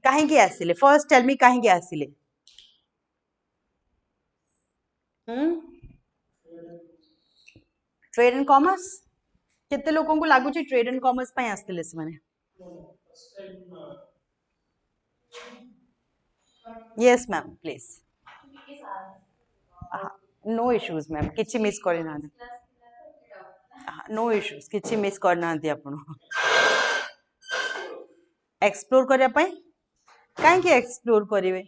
कहीं आसिले first tell me कहीं आसिले trade and commerce केते लोगों को लागू ट्रेड एंड कॉमर्स पे आसते से माने yes ma'am please no issues ma'am किछि मिस करि ना नो इश्यूज किछि मिस करना आपण एक्सप्लोर करिया पई काहे कि एक्सप्लोर करिवे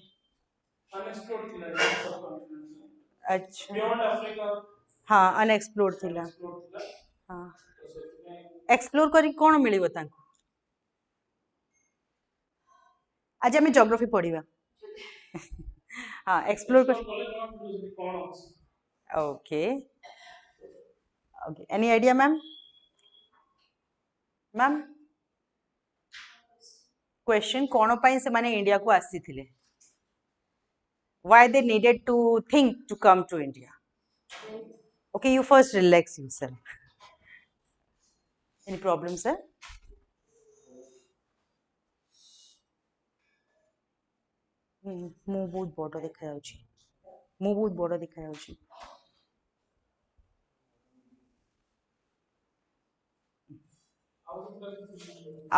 अच्छा हाँ अनएक्सप्लोर थिला हाँ एक्सप्लोर करी कोन मिलिबो तांको आज आम जोग्राफी पढ़ा हाँ एक्सप्लोर कर okay okay any idea ma'am ma'am question कौन पाई से माने इंडिया को आसी थिले why they needed to think to come to India okay you first relax yourself any problem sir मु बहुत बड़ देखा जाउची मु बहुत बड़ देखा जाउची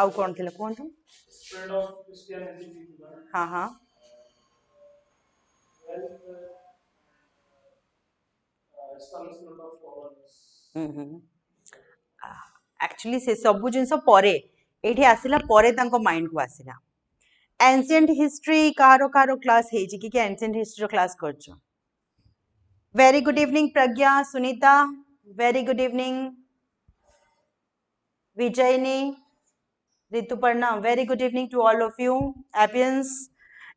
आउ कौन थिला कोन हाँ हाँ एक्चुअली से सब जिन परे एठी आसिला परे तांको माइंड को आसिला एंशिएंट हिस्ट्री कारो कारो क्लास हे जी कि एंशिएंट हिस्ट्री क्लास करछो very good evening Pragya Sunita very good evening Vijayani Rituparna, very good evening to all of you. Appians,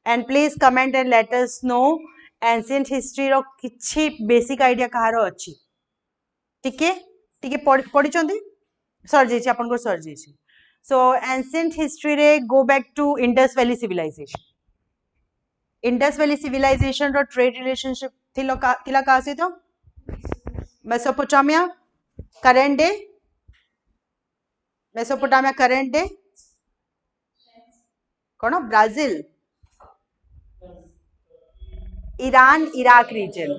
and please comment and let us know ancient history रो किछि basic idea कहार अछि टिके टिके पढ़ी चंदी सर जेछि आपन को सर जेछि so ancient history रे go back to Indus Valley civilization Indus Valley civilization row trade relationship थिला का सहित Mesopotamia current day Mesopotamia current day कौन Brazil Iran Iraq region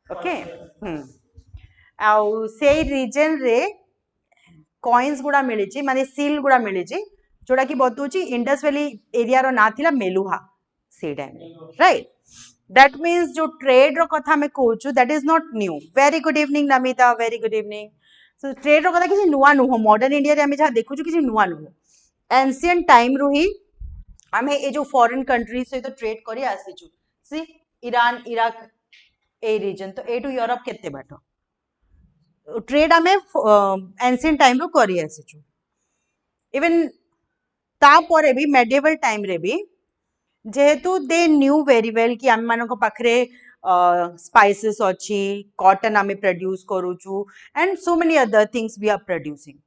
okay आउ से रीजन रे कॉइन्स गुड़ा मिली माने सील गुड़ा मिली जोड़ा कि बतौची इंडस वैली एरिया रो ना थिला मेलुहा से टाइम राइट दैट मीन्स जो ट्रेड रो कथा में कहूछु that is not new very good evening Namita very good evening so trade रो कथा किसी नुआ नुह मॉडर्न इंडिया रे हमें जहाँ देखुछु किसी नुआ नुह एंशिएंट टाइम रू ही आमे ए जो फॉरेन कंट्री सहित ट्रेड करी आसीचु सी ईरान इराक ए रीजन तो ए टू यूरोप केते बाट ट्रेड आमे एंशिएंट टाइम रो करी आसीचु इवन ता परे भी मेडिएवल टाइम रे भी जेहेतु दे न्यू वेरी वेल कि आम मानको पाखरे स्पाइसेस अच्छी कॉटन आमे प्रोड्यूस करूचु and so many other things we are producing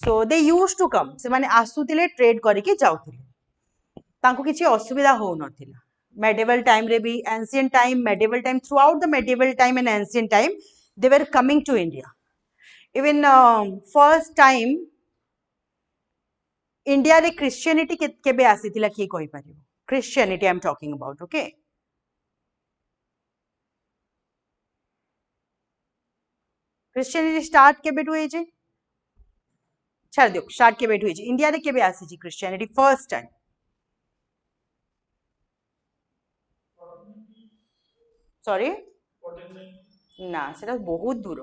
so they used to come से माने आसुतिले ट्रेड करिके जाउतिले तांको किछि असुविधा हो नथिला medieval time रे भी ancient time medieval time throughout the medieval time and ancient time they were coming to India even first time India रे Christianity केबे आसीतिला कि कहि परिबो Christianity I am talking about okay Christianity start केबे हुई जे छाड़ दियो start केबे हुई जे India रे केबे आसी जे Christianity first time सॉरी ना सेटा बहुत दूर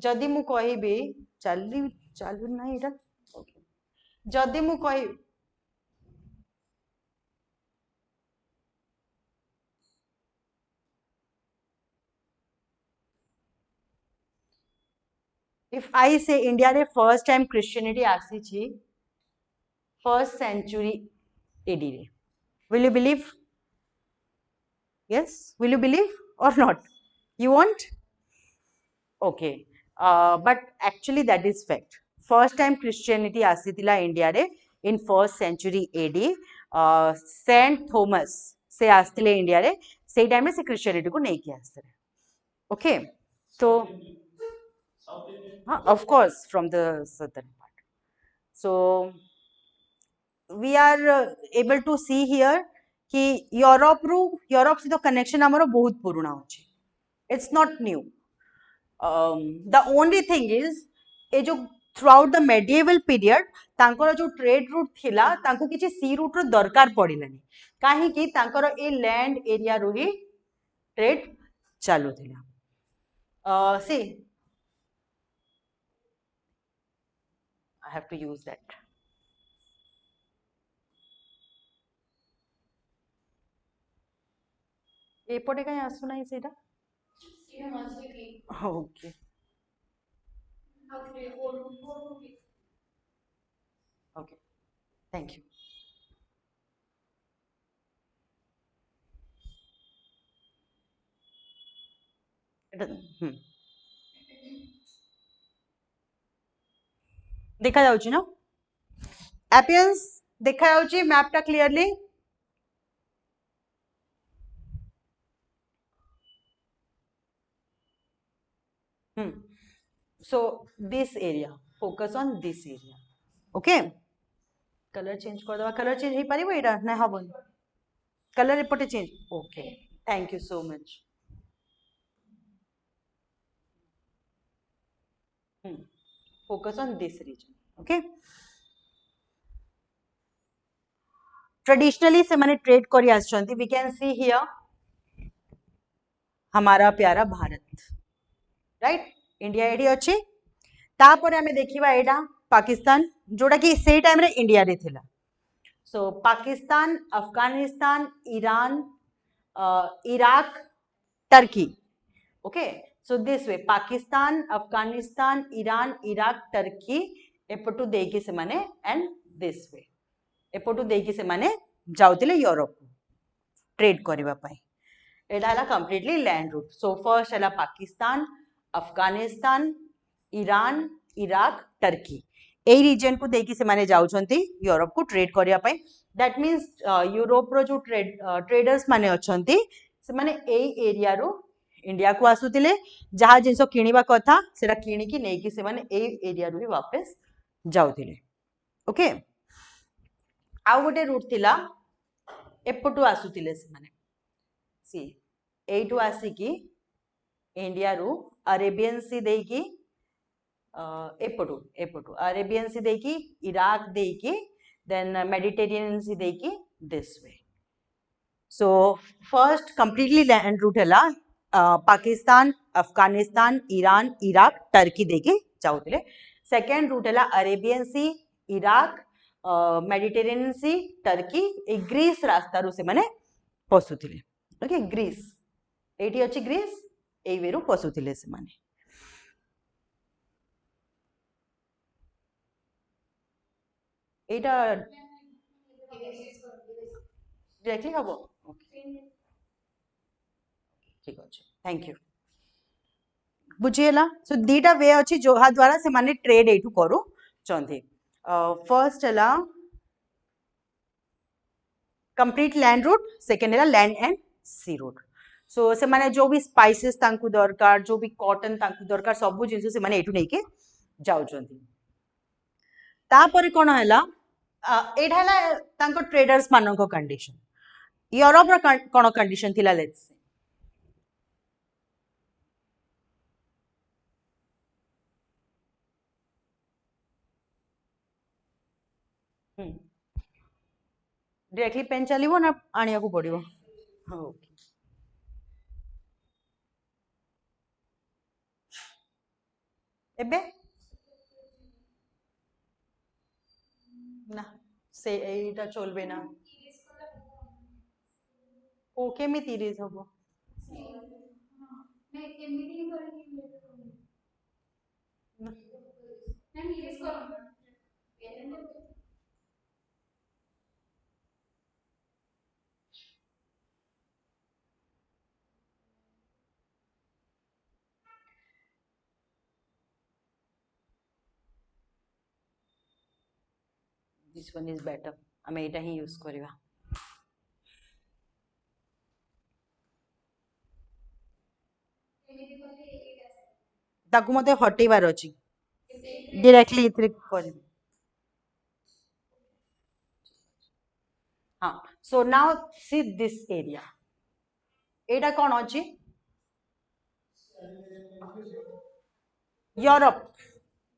जदि मु कहबी चालू चालू ना एटा जदि मु कहि if I say India रे first time Christianity आसी छी first century AD रे will you believe yes will you believe or not you won't okay but actually that is fact first time Christianity आसीतिला India रे in first century AD Saint Thomas से आस्तिले India रे से time रे से Christianity को नहीं किया आस्ते okay so of course from the southern part so we are able to see here कि यूरोप से तो कनेक्शन आमर बहुत पुराना होची. It's not new. The only thing is ए जो throughout the medieval period तांकर जो ट्रेड रूट थिला तांको किछि सी रूट रो दरकार पड़िलानी काहे कि तांकर a land area row he trade चालू थिला. See, I have to use that. एपटे कहीं आसु नाही सेटा. Okay okay thank you. देखा जाउची ना एपियंस देखा जाउची मैपटा clearly. So this area, focus on this area. Okay, colour change कर दवा. कलर चेंज हो पारिबो एटा ना हबन. कलर एपटे change. Okay thank you so much. Focus on this region. Okay, traditionally से माने ट्रेड करी आछंती. वी कैन सी हियर हमारा प्यारा भारत, राइट. इंडिया एडी अछि. तापरे हमें देखिबा एटा पाकिस्तान जोटा कि सेई टाइम रे इंडिया रे थिला. So Pakistan, Afghanistan, Iran, Iraq, Turkey. Okay, so this way Pakistan, Afghanistan, Iran, Iraq, Turkey एपटू देकी से माने एंड दिस वे एपटू देकी से माने जाउतिले यूरोप ट्रेड करबा पई. एटा हला completely land route. So first हला Pakistan, Afghanistan, Iran, Iraq, Turkey ए रीजन को देकी से माने जाउछंती यूरोप को ट्रेड करिया पई. दैट मींस यूरोप रो जो ट्रेडर्स माने अछंती से माने ए एरिया रो इंडिया को आसुतिले. जहा जिंस किनिबा कथा सेटा किनिकी नेकी से माने ए एरिया रो ही वापस जाउतिले. ओके, आउ गोटे रूट थिला एपटू आसुतिले से माने सी एटू आसिकी इंडिया रू अरेबियन सी देकी एपटू एपटू अरेबियन सी देकी इराक देकी देन मेडिटेरियन सी देकी this way. So first completely land route है Pakistan, Afghanistan, Iran, Iraq, Turkey देकी जाउतिले. सेकेंड रूट है Arabian sea, Iraq, Mediterranean sea, Turkey ए ग्रीस रास्ता रू से माने पसुतिले. ओके, ग्रीस एटी अछि ग्रीस ए वेरु पसुतिले से माने. एटा डायरेक्टली हबो. ओके ठीक अछि, थैंक यू. बुझिएला. सो दीटा वे अछि जोहा द्वारा से माने ट्रेड एटू करू चंदी. फर्स्ट हला कंप्लीट लैंड रूट, सेकेंड है लैंड एंड सी रूट. सो से माने जो भी स्पाइसेस तांकु दरकार, जो भी कॉटन तांकु दरकार सब जिंस से माने एटू नै के जाउचंती. तापरे कोन हला एठा हला तांको ट्रेडर्स मानको कंडीशन. यूरोप रो कोन कंडीशन थिला लेट्स से. डायरेक्टली पेन चलिबो ना आनिया को पड़िबो. ओके एबे ना से एटा चलबे ना. ओ केमिति इरेज हबो. This one is better. आमे एटा ही यूज करबा. ताकू मते हटेबार अछि डायरेक्टली इथरे कर. हाँ so now see this area एटा कौन अच्छी Europe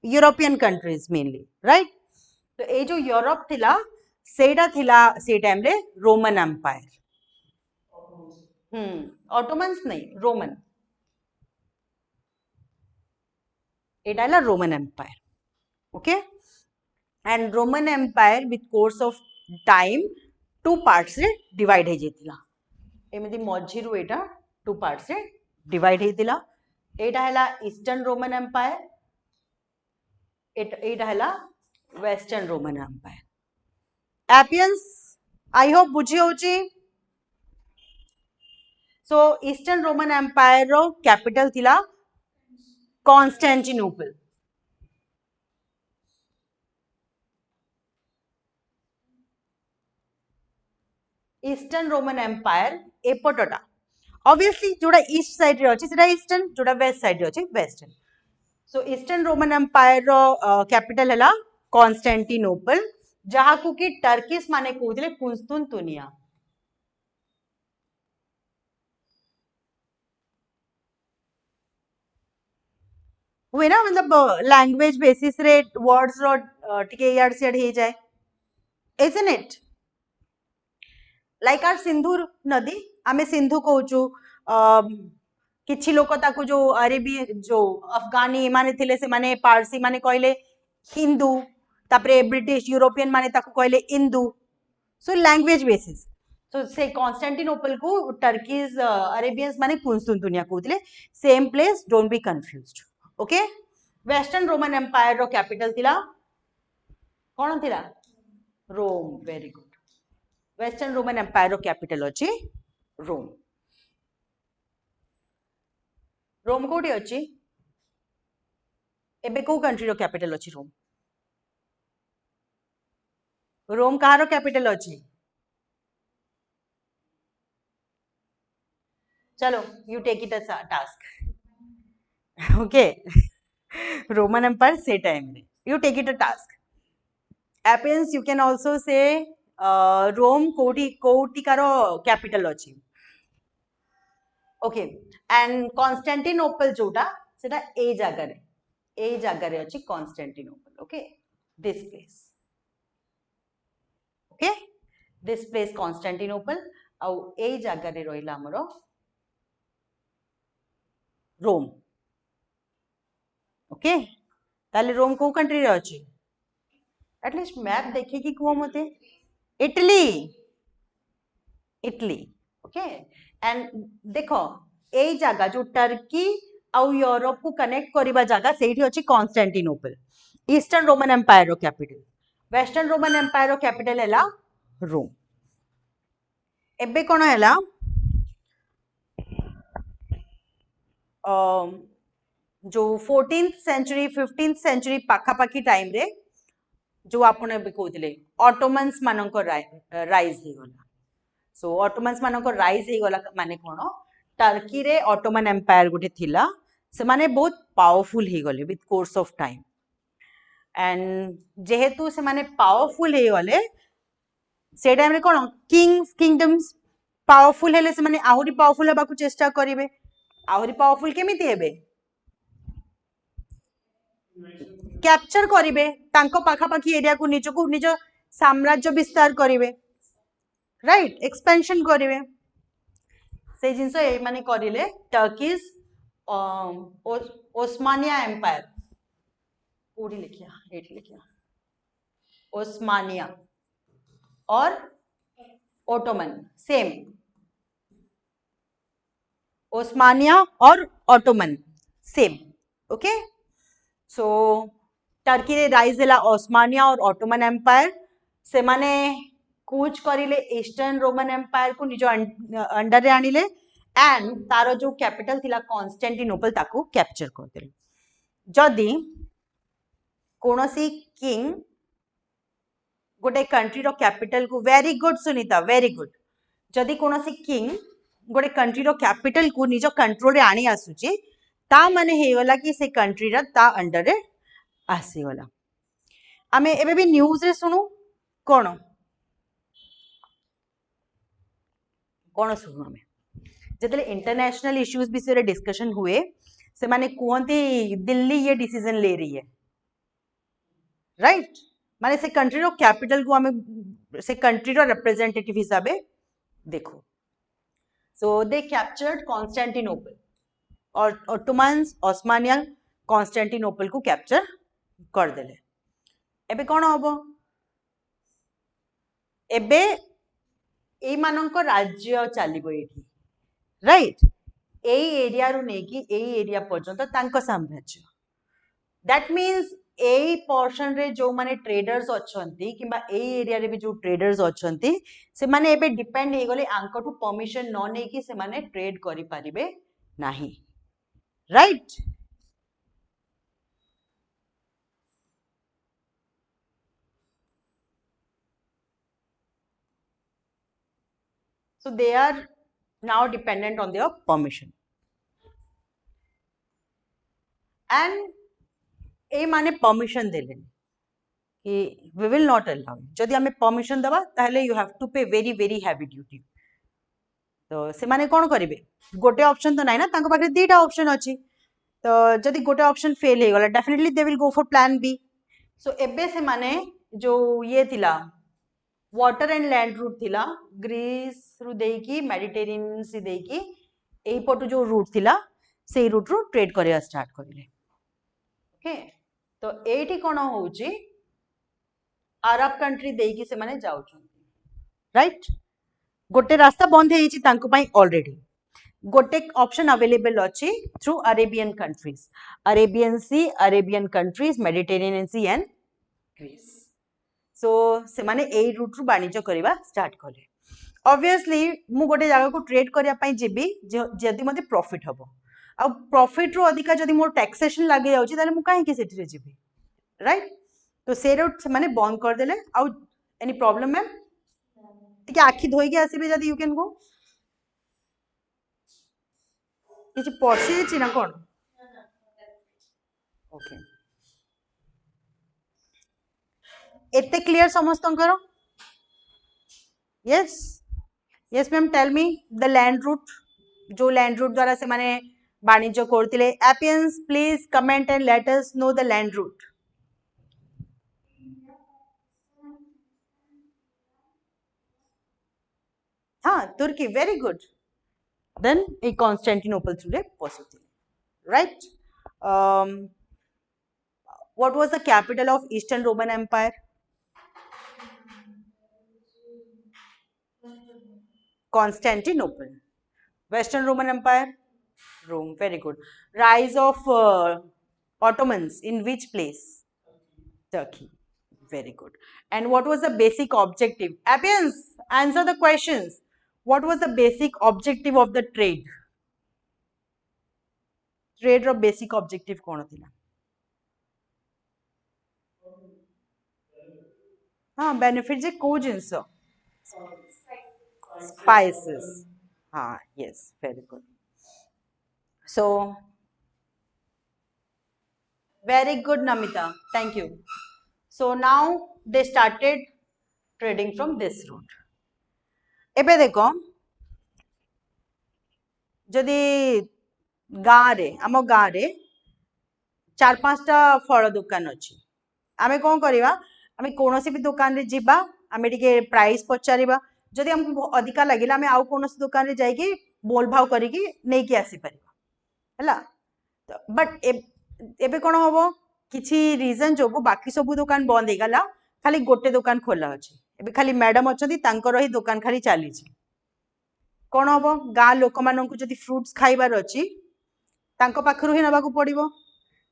European countries mainly right तो ये जो यूरोप थिला सेटा थिला से टाइम रे रोमन एम्पायर ऑटोमन्स नहीं रोमन एटा है Roman empire okay and Roman empire with course of time two parts रे डिवाइड हे जेतिला एमिति मझिरु एटा टू पार्ट्स रे डिवाइड हेतिला एटा हैला ईस्टर्न रोमन एम्पायर एटा हैला वेस्टर्न रोमन एम्पायर एपियंस आई होप बुझी होची सो ईस्टर्न रोमन एम्पायर रो कैपिटल थिला कॉन्स्टेंटिनोपल ईस्टर्न रोमन एम्पायर एपटटा ऑब्वियसली जोड़ा ईस्ट साइड रे अछि सेटा ईस्टर्न जोड़ा वेस्ट साइड रे अछि western so eastern Roman empire रो कैपिटल हैला कॉन्स्टेंटिनोपल जहा को कि टर्किस माने कहउथिले कुंस्तुनतुनिया हुए ना मतलब लैंग्वेज बेसिस रे वर्ड्स रो टिके यार सेड हे जाए isn't it like our Sindhu नदी आमे सिंधु कहउचु किछि लोक ताकू जो अरेबी जो अफगानी माने थिले से माने पारसी माने कहले हिंदू तापरे ब्रिटिश यूरोपियन माने ताकू कहले इंदू सो लैंग्वेज बेसिस सो से कॉन्स्टेंटिनोपल को टर्कीज अरेबियंस माने कुंस्तुनतुनिया कहउथिले same place don't be confused okay western Roman empire रो कैपिटल थिला कोन थिला Rome very good western Roman empire रो कैपिटल अछि रोम रोम कोठी अछि एबे को कंट्री रो कैपिटल अछि रोम रोम कहारो कैपिटल अछि चलो you take it as a task okay Roman empire से टाइम रे you take it a task एपियंस you can also say Rome कोटिकारो कैपिटल अछि ओके एंड कॉन्स्टेंटिनोपल जोटा सेटा ए जगह रे अछि Constantinople okay this place okay this place Constantinople आ ए जगह रे रहिला हमरो रोम ओके ताले रोम को कंट्री रे अछि एटलीस्ट मैप देखि कि कुओ मते इटली इटली ओके एंड देखो ए जगह जो टर्की आउ यूरोप को कनेक्ट करबा जगह सेठी अछि कॉन्स्टेंटिनोपल ईस्टर्न रोमन एम्पायर रो कैपिटल वेस्टर्न रोमन एम्पायर रो कैपिटल हैला रोम एबे कोन हैला जो 14th century 15th century पाखापाखी time रे जो आपण एबे कहउथिले ऑटोमन्स मानको राइज हे गला सो ऑटोमन्स मानको राइज हे गला माने कोन टर्की रे ऑटोमन एम्पायर गुटे थिला से माने बहुत पावरफुल हे गले with course of time and जेहेतु से माने पावरफुल हे गले से टाइम रे कोन किंगडम्स पावरफुल हेले से माने आहुरी पावरफुल हेबा को चेष्टा करिवे आहुरी पावरफुल केमिति हेबे कैप्चर करिवे तांको पाखापाखी एरिया को निज साम्राज्य विस्तार करिवे राइट एक्सपेंशन करिवे से जिंस ए माने करिले टर्कीज ओस्मानिया एम्पायर कोडी लिखिया एठी लिखिया ओस्मानिया और ओटोमन सेम ओस्मानिया और Ottoman same okay so Turkey रे राइज हैला ओस्मानिया और ओटोमन एम्पायर से माने कूच करिले ईस्टर्न रोमन एम्पायर को निज अंडर रे आनिले एंड तारो जो कैपिटल थिला कॉन्स्टेंटिनोपल ताको कैप्चर करदेले जदी कोनोसी किंग गोटे कंट्री रो कैपिटल को very good Sunita very good जदी कोनोसी किंग गोटे कंट्री रो कैपिटल को निज कंट्रोल रे आनी आसुची ता माने हे गला कि से कंट्री रा ता अंडर रे आसी गला आमे एबे भी न्यूज रे सुनु कोन कौन शुणु आम जिते इंटरनेशनल इश्यूज विषय डिस्कशन हुए से माने कहते दिल्ली ये डिसीजन ले रही है राइट माने से कंट्री रो कैपिटल को आम से कंट्री रो रिप्रेजेंटेटिव हिसाब से देखो सो दे कैप्चर्ड कॉन्स्टेंटिनोपल और ऑटोमन्स ऑस्मानियन कॉन्स्टेंटिनोपल को कैप्चर कर देले एबे कौन हम एबे ए मानक राज्य चलिबो एठी राइट एई एरिया रु नेकी एई एरिया पर्यंत तांको साम्राज्य दैट मीन्स एई पोर्शन रे जो माने ट्रेडर्स अछंती किबा एई एरिया रे भी जो ट्रेडर्स अछंती से माने एबे डिपेंड हे गले आंकटू परमिशन न नै कि से माने ट्रेड करि परिबे नाही right so they are now dependent on their permission and ए माने परमिशन देले कि वी विल नॉट अलाउ जदि हमें परमिशन दबा ताहले यू हैव टू पे वेरी वेरी हैवी ड्यूटी तो से माने कोन करिवे गोटे ऑप्शन तो नाही ना तांको पाखे दीटा ऑप्शन अछि तो जदि गोटे ऑप्शन फेल हे गला definitely they will go for plan B so एबे से माने जो ये थिला वाटर एंड लैंड रूट थिला ग्रीस रु देकी मेडिटेरियन सी देकी एई पटु जो रूट थिला सेई रूट रु ट्रेड करिया स्टार्ट करिले ओके तो एठी कोन होउची अरब कंट्री देकी से माने जाउछंती राइट गोटे रास्ता बंद हेची तांको पई ऑलरेडी गोटे ऑप्शन अवेलेबल अछि through Arabian countries Mediterranean sea and Greece so से माने एई रूट रु वाणिज्य करबा स्टार्ट कले ऑब्वियसली मु गोटे जगह को ट्रेड करिया पई जेबी जदि मते प्रॉफिट हबो आ प्रॉफिट रो अधिका जदि मोर टैक्सेशन लागे जाउची ताले मु काहे के सेठी रे जेबी राइट तो से रूट से माने बंद कर देले आ एनी प्रॉब्लम मैम टिके आखि धोई के आसीबे जदि यू कैन गो किछि पसी छि ना कोन ओके एते क्लियर समस्तंकर yes yes ma'am tell me the land route जो लैंड रूट द्वारा से माने वाणिज्य करतिले एपियंस please comment and let us know the land route हाँ तुर्की वेरी गुड देन ए कॉन्स्टेंटिनोपल थ्रू पहुंचती right what was the capital of eastern Roman empire Constantinople. Western Roman Empire, Rome. Very good. Rise of Ottomans in which place? Turkey. Very good. And what was the basic objective? Apians, answer the questions. What was the basic objective of the trade? Trade ro basic objective कौन थिला? हाँ benefit जे को जिंस spices हाँ yes very good so very good Namita thank you so now they started trading from this route एबे देखो जदि गाँ रे आम गाँ रे 4-5टा फल दुकान अच्छी आमे कौन करिवा आमे कोनोसी भी दुकान रे जिबा आमे टिके प्राइस पचारिबा जदि हमको अधिका लगिला आमे आउ कोनोसी दुकान रे जाइकी बोल भाव करिकी नेकी आसी परिबा हला बट एबे कोन होबो किछि रीजन जोगु बाकी सब दुकान बंद हे गला खाली गोटे दुकान खोला अछि एबे खाली मैडम अछंती तांकर ही दुकान खाली चाली छी कोन होबो गा लोक मानन को जदि फ्रूट्स खाइबार अछि तांको पाखरु ही नबाकू पड़िबो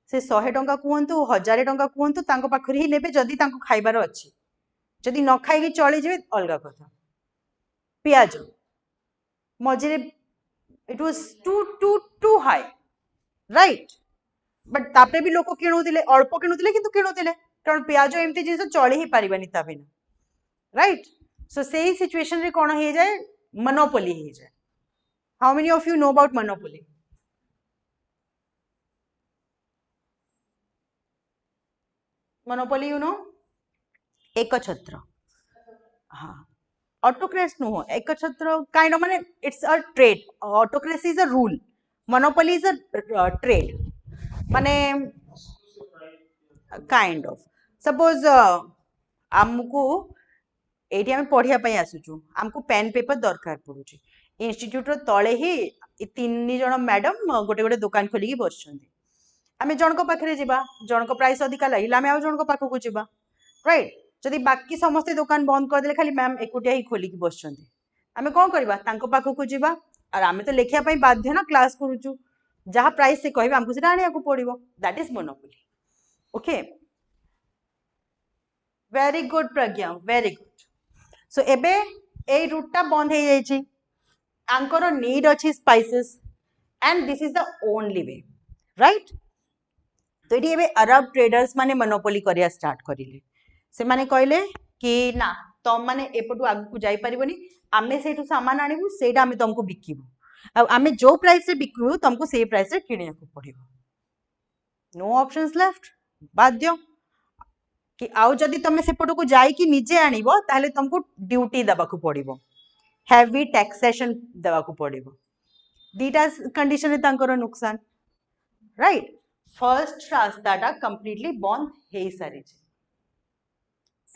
से 100 टंका कहतु 1000 टंका कहतु तांको पाखरु ही नेबे जदि तांको खाइबार अछि जदि न खाइकी चली जेबे अलगा कथा पियाज मझे it was too high right but तापरे भी लोक किणुतिले अल्प किणुतिले किंतु किणुतिले कारण पियाज एमती जिंस चली ही परिबानी ता बिना राइट सो सेही सिचुएशन रे कोन हे जाय मोनोपोली हे जाय how many of you know about monopoly monopoly you know एक छत्र हाँ ऑटोक्रेसी नुह एकछत्र काइंड ऑफ माने it's a trade autocracy is a rule monopoly is a trade माने काइंड ऑफ सपोज आमको एठी आम पढ़िया पई आसुचु आमको पेन पेपर दरकार पड़ुची इंस्टीट्यूट रो तळे ही तीन जण मैडम गोटे गोटे दुकान खोलिकी बसछन्ती आमे जणको पाखरे जिबा जणको प्राइस अधिका लागिला आमे आ जणको पाखको जिबा राइट जदि बाकी समस्त दुकान बंद कर देले खाली मैम एकुटिया ही खोलिकी बसछन्ती आमे कोन करबा तांको पाखको जिबा और आमे तो लेखिया पई बाध्य ना क्लास करूचु जहा प्राइस से कहबे हमको सेटा आनिया को पड़िबो that is monopoly okay very good Pragya very good so एबे ए रूट बंद हो जाइए आंकर नीड अच्छी spices and this is the only way right तो ये अरब ट्रेडर्स माने मोनोपोली करिया स्टार्ट करिले से माने कहले कि ना तुम माने एपटू आगु जाई परिबनी आमे सेठू सामान आनिबू सेटा आमे तुमको बिकिबू अब आमे जो प्राइस रे बिकू तुमको से प्राइस रे किनिया को पड़िबो नो ऑप्शंस लेफ्ट बाध्य कि आउ जदि तुम सेपट को जाइकी निजे आनिबो ताहले तुमको ड्यूटी दबाकू पड़िबो हेवी टैक्सेशन दबाकू पड़िबो दीटा कंडीशन रे तांकर नुकसान राइट फर्स्ट रास्ताटा कंप्लीटली बंद हे सारी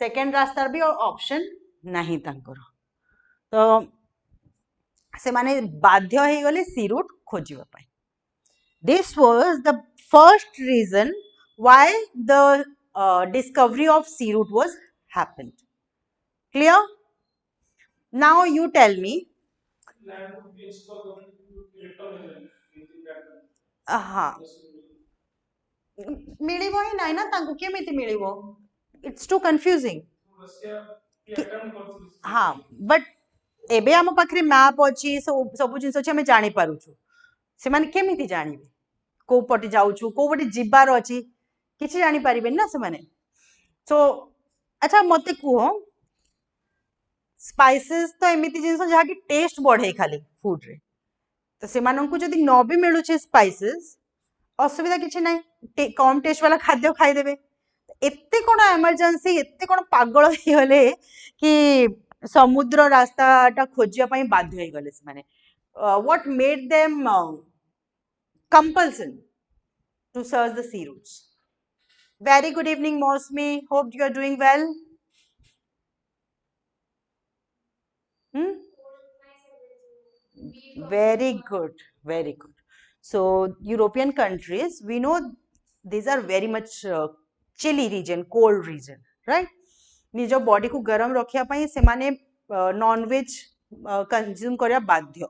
सेकेंड रास्तार भी और ऑप्शन नहीं तांकर तो से माने बाध्य हो गले सी रूट खोजिबा पाई this was the first reason why the discovery of sea route was happened clear now you tell me हाँ मिलिबो ही नाही ना तांको केमिति मिलिबो इट्स टू कंफ्यूजिंग हाँ बट एबे आम पाखरे मैप अच्छी सब जिन अच्छी आम जानी पारुछु से माने केमिति जानिबे को पटे जाउछु को पटे जिबार अछि किछि जानी परिबे ना से माने सो अच्छा मते कुह स्पाइसेस तो एमिति जिनस जहा कि टेस्ट बढ़े खाली फूड रे तो से मानन को जदी न भी मिलुछे स्पाइसेस असुविधा किछि नाही कम टेस्ट वाला खाद्य खाई देबे एत्ते कोन इमरजेंसी एत्ते कोन पागल हो गले कि समुद्र रास्ताटा खोजिया पई बाध्य हो गले से माने what made them compulsion to search the sea routes. Very good evening, Mosmi. Hope you are doing well. Hmm? Very good, very good. So, European countries, we know these are very much chilly region, cold region, right? निज body को गरम रखिया पई से माने non veg consume करिया बाध्य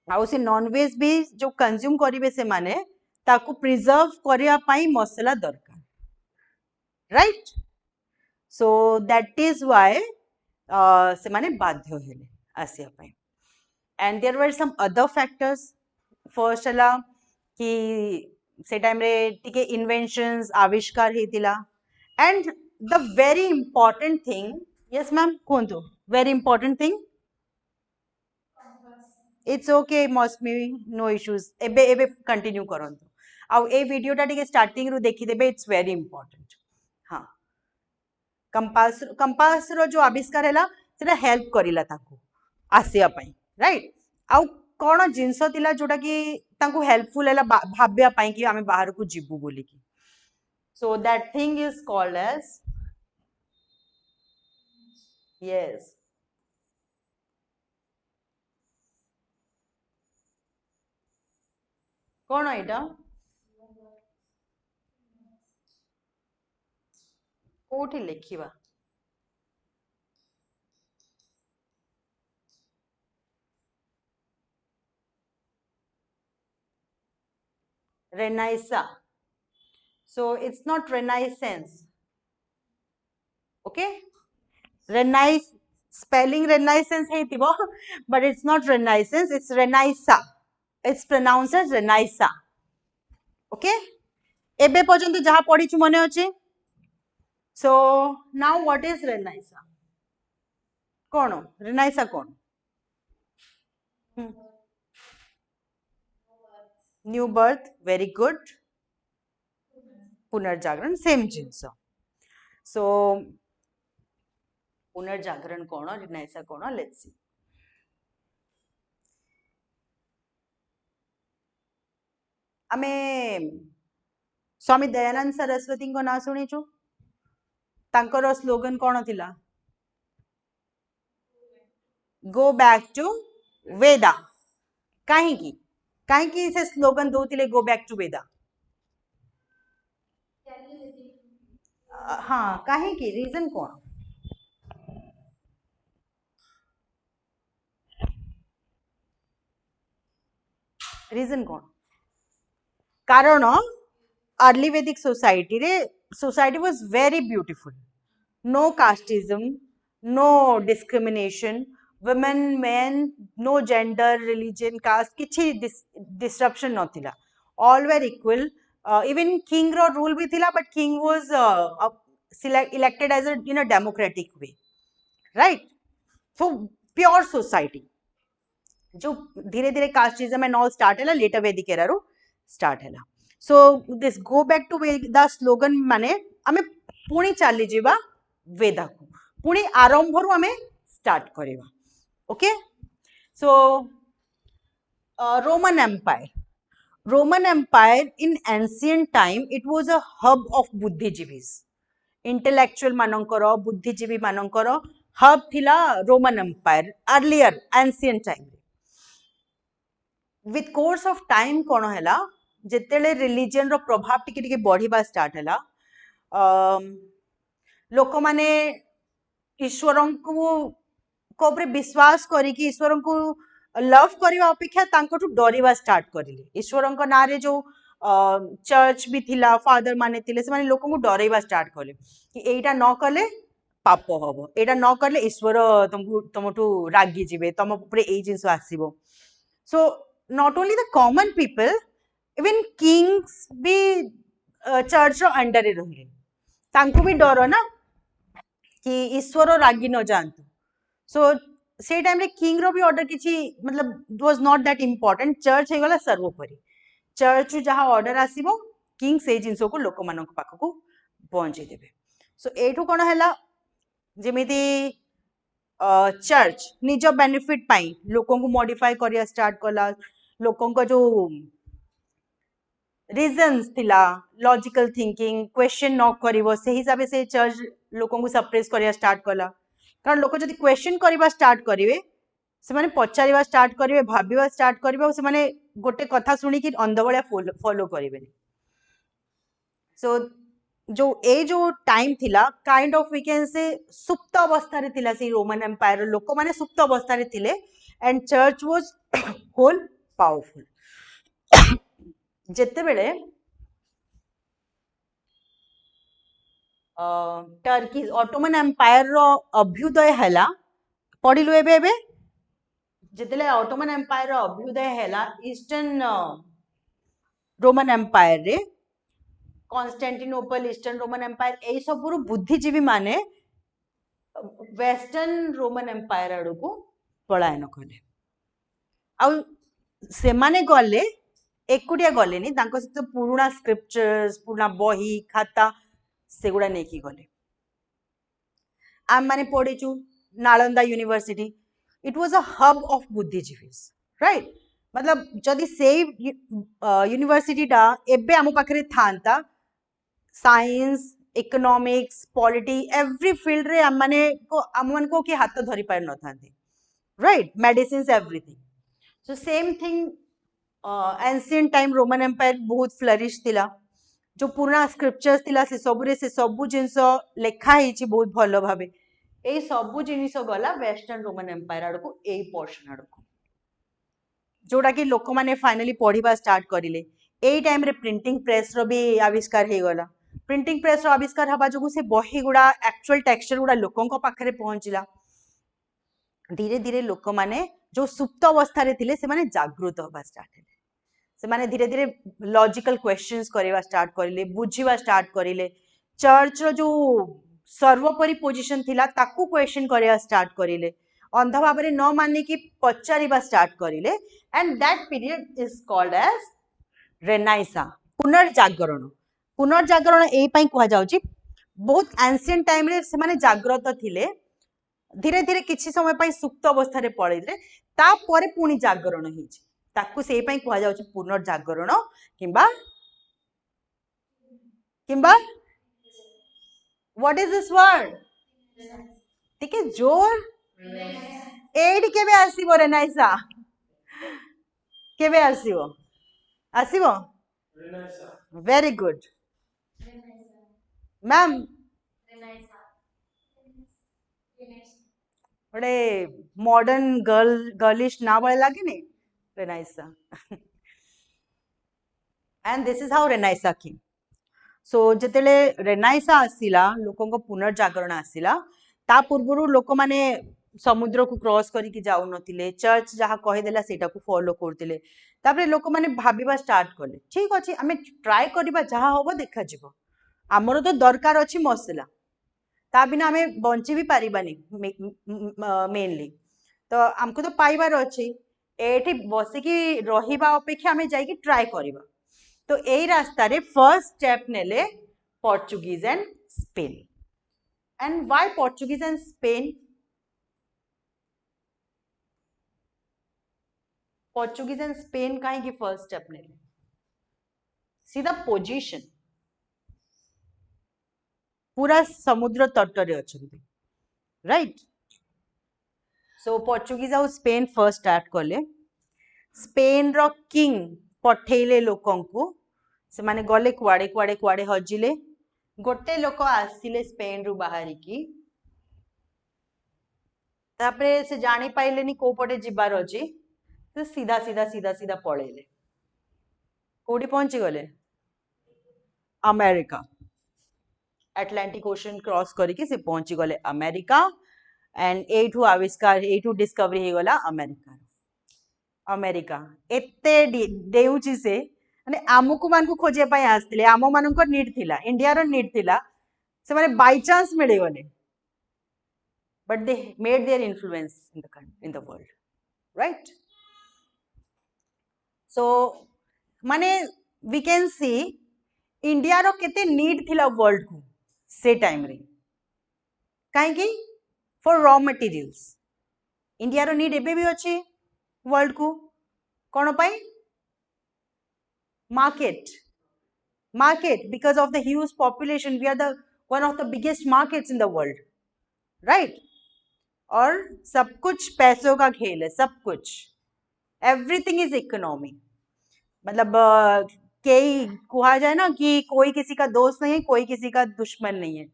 आउ से नॉन वेज भी जो कंज्यूम करिवे से माने ताकू प्रिजर्व करिया पई मसला दरकार right so that is why से माने बाध्य हेले आसिया पई and there were some other factors first हला कि से टाइम रे टिके इन्वेंशंस आविष्कार हेतिला and the very important thing yes ma'am कोंतो very important thing it's okay Mausami no issues एबे एबे कंटिन्यू करंतु आउ ए वीडियोटा टिके स्टार्टिंग रु देखि देबे इट्स वेरी इंपोर्टेंट हाँ कंपास रो जो आविष्कार हैला सेटा हेल्प करिला ताकू आसिया पई राइट आउ कोन जिंस तिला जोटा कि ताकू हेल्पफुल हैला भाबिया पई कि आमे बाहर को जिबु बोली कि so that thing is called as yes कौन एटा कोठी लिखिबा renaissance so it's not renaissance okay renaissance spelling renaissance हेतिबो but it's not renaissance it's renaissance it's pronounced as renaissance okay एबे पर्यंत जहा पढ़ी छु मने अछि so now what is renaissance cone renaissance cone new birth very good पुनर्जागरण same जिनस सो पुनर्जागरण कौन रिनाइसा कौन लेट्स सी आमे स्वामी दयानंद सरस्वती को ना शुणीचु तांकर स्लोगन कौन थिला गो बैक टू वेदा कहीं कहीं से स्लोगन दौले गो बैक टू वेदा हाँ कहीं रीजन कौन रीजन कौन कारण अर्ली वैदिक सोसाइटी रे society was very beautiful no casteism no discrimination women men no gender religion caste किछि disruption नथिला all were equal even king रो rule भी थिला but king was elected as a in a democratic way right so pure society जो धीरे धीरे casteism and all start है later Vedic era रो स्टार्ट है so this go back to Veda slogan माने आमे पुणी चली जीवा वेदा को पुणी आरंभ रु आमे स्टार्ट करवा okay so Roman empire in ancient time it was a hub of बुद्धिजीवीज इंटेलेक्चुअल मानकर बुद्धिजीवी मानकर हब थिला Roman empire earlier ancient time with course of time कौन है जिते रिलीजन रो प्रभाव टिके टिके बढ़िबा स्टार्ट है लोक माने ईश्वर को विश्वास करिकी ईश्वर को लव करने अपेक्षा तांकठु डरिबा स्टार्ट करिले ईश्वर ना रे जो चर्च भी थिला फादर माने थिले से माने लोक को डरेबा स्टार्ट कले कि एटा न कले पाप हबो एटा न करले ईश्वर तुमठु रागी जिवे तुम ऊपर ए जिंस आसीबो सो not only the common people even kings भी चर्च रो अंडर रे रहिले तांको भी डर ना कि ईश्वर रागी न जानतु सो से टाइम रे किंग रो भी ऑर्डर किछि मतलब was not that important church हे गला सर्वोपरि चर्च जहा ऑर्डर आसीबो किंग से जिंस को लोक मानन पाख को पहुंचे देबे सो एठु कोन हैला जेमिति चर्च निज बेनिफिट पाई लोकों को मॉडिफाई करिया स्टार्ट कला लोकों का जो रीजन्स थिला लॉजिकल थिंकिंग क्वेश्चन न करिवो से हिसाब से चर्च लोकों को सप्रेस करिया स्टार्ट कला कारण लोक जदि क्वेश्चन करिवा स्टार्ट करिवे से माने पचारिवा स्टार्ट करिवे भाबिवा स्टार्ट करिवे से माने गोटे कथा सुनी कि अंध भलिया फॉलो करिवे सो जो टाइम थिला काइंड ऑफ वी कैन से सुप्त अवस्था रे थिला से रोमन एम्पायर लोक माने सुप्त अवस्था रे थिले and church was whole powerful जेते बेले टर्की ऑटोमन एम्पायर रो अभ्युदय हैला पढिलु एबे जेतेले ऑटोमन एम्पायर रो अभ्युदय हैला ईस्टर्न रोमन एम्पायर रे कॉन्स्टेंटिनोपल ईस्टर्न रोमन एम्पायर ए सबुरु बुद्धिजीवी माने वेस्टर्न रोमन एम्पायर आड़ को पलायन कले आ से माने गले एकुटिया गलेनी तांको सहित पुराना स्क्रिप्चर्स पुराना बही खाता सेगुड़ा नहीं की गले आम माने पढ़ीचु Nalanda university it was a hub of बुद्धिजीवीज राइट मतलब जदि से यूनिवर्सिटी टा एबे आम पाखरे थांता science economics polity every field रे आम मन को कि हाथ धरी पार न थांते right medicine everything so same thing ancient time Roman empire बहुत फ्लरिश थिला जो पुराना स्क्रिप्चर्स थिला से सबु जिनस लेखा ही बहुत भल भावे ए सबु जिनिस गला वेस्टर्न रोमन एम्पायर आड़ को ए पोर्शन आड़ को जोड़ा कि लोक माने फाइनली पढ़िबा स्टार्ट करिले ए टाइम रे प्रिंटिंग प्रेस रो भी आविष्कार हे गला प्रिंटिंग प्रेस रो आविष्कार हबा जो से बही गुड़ा एक्चुअल टेक्सचर गुड़ा लोकों को पाखरे पहुंचला धीरे धीरे लोक माने जो सुप्त अवस्था रे थिले से माने जागृत होबा स्टार्ट हेले से माने धीरे धीरे लॉजिकल क्वेश्चंस करिवा स्टार्ट करिले बुझिवा स्टार्ट करिले चर्च रो जो सर्वोपरि पोजीशन थिला ताकू क्वेश्चन करिवा स्टार्ट करिले अंध भाव में न मानी कि पचारिबा स्टार्ट करिले and that period is called as renaissance पुनर्जागरण पुनर्जागरण एई पई कहवा जाउची बहुत एंशिएंट टाइम रे से माने जागृत थिले धीरे धीरे किछि समय पई सुप्त अवस्था रे पळैले तापरे पुणी जागरण हिची ताकू सेई पई कुहा जाउची पुनर्जागरण किंबा किंबा व्हाट इज दिस वर्ड टिके जोर एडी केबे आसीबो रेनाइसा केबे आसीबो आसीबो वेरी गुड मैम बड़े मॉडर्न गर्लिश ना बड़े लगे नहीं रेनाइसा एंड दिस इज हाउ रेनाइसा की सो जितेले रेनाइसा आसिला लोकों को पुनर्जागरण आसिला ता पूर्वरु लोक माने समुद्र को क्रॉस करिकी जाउ नथिले चर्च जहा कहि देला सेटा को फॉलो करथिले तापरे लोक माने भाबिबा स्टार्ट करले ठीक अछि हमें ट्राई करबा जहा होबो देखा जिवो हमरो तो दरकार अछि मसला ता बिना हमें बंची भी पारिबानी मेनली तो हमको तो पाइबार अछि एठी बसिकी रहिबा अपेक्षा हमें जाई की ट्राई करबा तो यही रास्ता रे फर्स्ट स्टेप नेले Portuguese and Spain and why Portuguese and Spain Portuguese and Spain कहीं की फर्स्ट स्टेप नेले सीधा पोजीशन पूरा समुद्र तट रे अछंती राइट सो पोर्चुगीज आउ स्पेन फर्स्ट स्टार्ट कले स्पेन रो किंग पठेले लोकन को से माने गले कुआडे कुआडे कुआडे हजिले गोटे लोक आसिले स्पेन रु बाहरी की तापरे से जानी पाइलेनी को पटे जिबार अछि तो सीधा सीधा सीधा सीधा पळेले कोडी पहुंची गले अमेरिका अटलांटिक ओशन क्रॉस करके से पहुंची गले अमेरिका एंड एठू आविष्कार एठू डिस्कवरी हे गला अमेरिका अमेरिका एते देउची से माने आमुकु मान को खोजे पाई आस्तिले आमो मानन को नीड थिला इंडिया रो नीड थिला से माने बाय चांस मिले गले but they made their influence in the world right so माने वी कैन सी इंडिया रो केते नीड थिला वर्ल्ड को से टाइम रे काहे की फॉर रॉ मटेरियल्स इंडिया रो नीड एबे भी अछि वर्ल्ड को कोन पाई market because of the huge population we are the one of the biggest markets in the world right और सब कुछ पैसों का खेल है सब कुछ एवरीथिंग इज इकोनॉमी मतलब कई कहा जाए ना कि कोई किसी का दोस्त नहीं है कोई किसी का दुश्मन नहीं है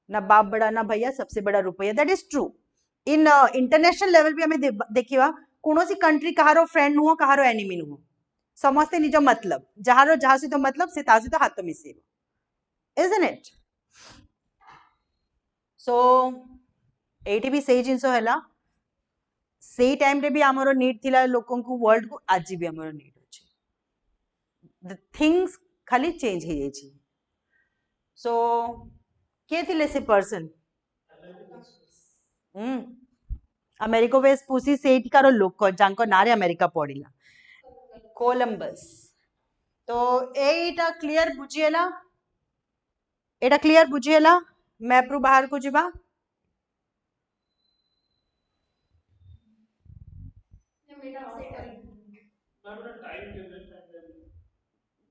ना बाप बड़ा ना भैया सबसे बड़ा रुपया that is true in international level भी हमें देखिवा कौन कंट्री कहारो फ्रेंड नुह कहारो एनिमी नुह समस्ते निज मतलब जहारो जहा सहित मतलब से ता सहित हाथ मिसेब isn't it so एटी भी सही जिंस हैला सही टाइम रे भी हमरो नीड थिला लोकन को वर्ल्ड को आज भी हमरो नीड अछि द थिंग्स खाली चेंज हे जाई सो के थिले से पर्सन अमेरिका वेस पुसी सेठी कारो लोक जांको नारे अमेरिका पड़िला कोलंबस तो एटा क्लियर बुझिएला एटा क्लियर बुझिएला मैप रु बाहर को जिबा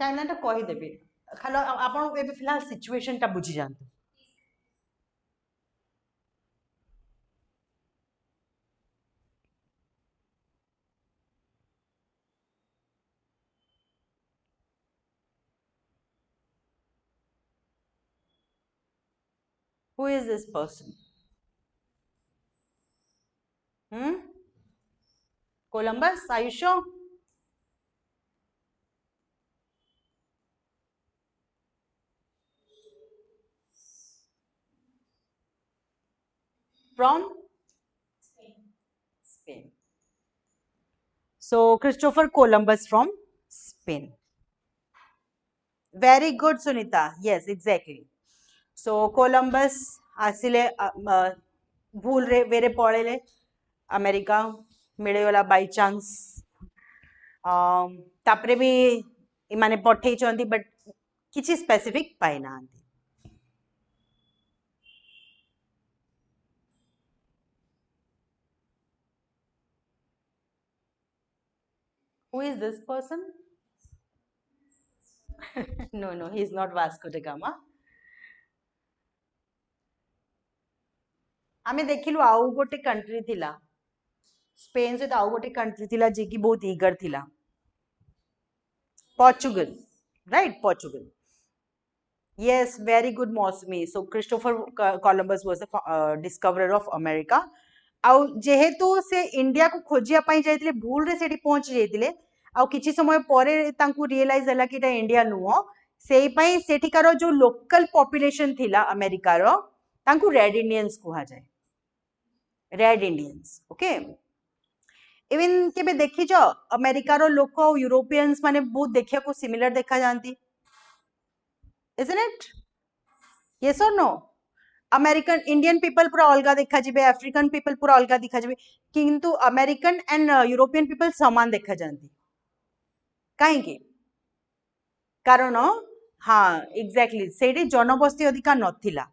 टाइमलाइन टा कहि देबे खाली आपण एबे फिलहाल सिचुएशन टा बुझि जानते Who is this person? Columbus, are you sure? From Spain. So Christopher Columbus from Spain. Very good, Sunita. Yes, exactly. So Columbus आसिले भूल रे वेरे पड़ेले अमेरिका मिलेगला बाय चांस तापरे भी इमाने पठे चंदी बट किछि स्पेसिफिक पाई ना Who is this person? No, he is not Vasco da Gama. आमे देखिलु आउ गोटे country थिला स्पेन से आउ गोटे कंट्री थिला जे की बहुत ईगर थिला Portugal right Portugal yes very good Mosmi so Christopher Columbus was the discoverer of America आउ जेहेतु से इंडिया को खोजिया पाई जाइतिले भूल रे सेठी पहुंची जाइतिले आउ किछि समय परे तांकु रियलाइज हला कि एटा इंडिया नुहो सेई पई सेठिकार जो लोकल पॉपुलेशन थिला अमेरिका रो तांकु रेड इंडियंस कुहा जाय रेड इंडियंस ओके इवन केबे देखिछ अमेरिका रो लोक और यूरोपियंस माने बहुत देखिया को सिमिलर देखा जानती isn't it yes or no American Indian people पूरा अलगा देखा जिबे अफ्रीकन पीपल पूरा अलगा देखा जिबे किंतु अमेरिकन एंड यूरोपियन पीपल समान देखा जानती काहे के कारण हाँ एग्जैक्टली सेठी जनबस्ती अधिका नथिला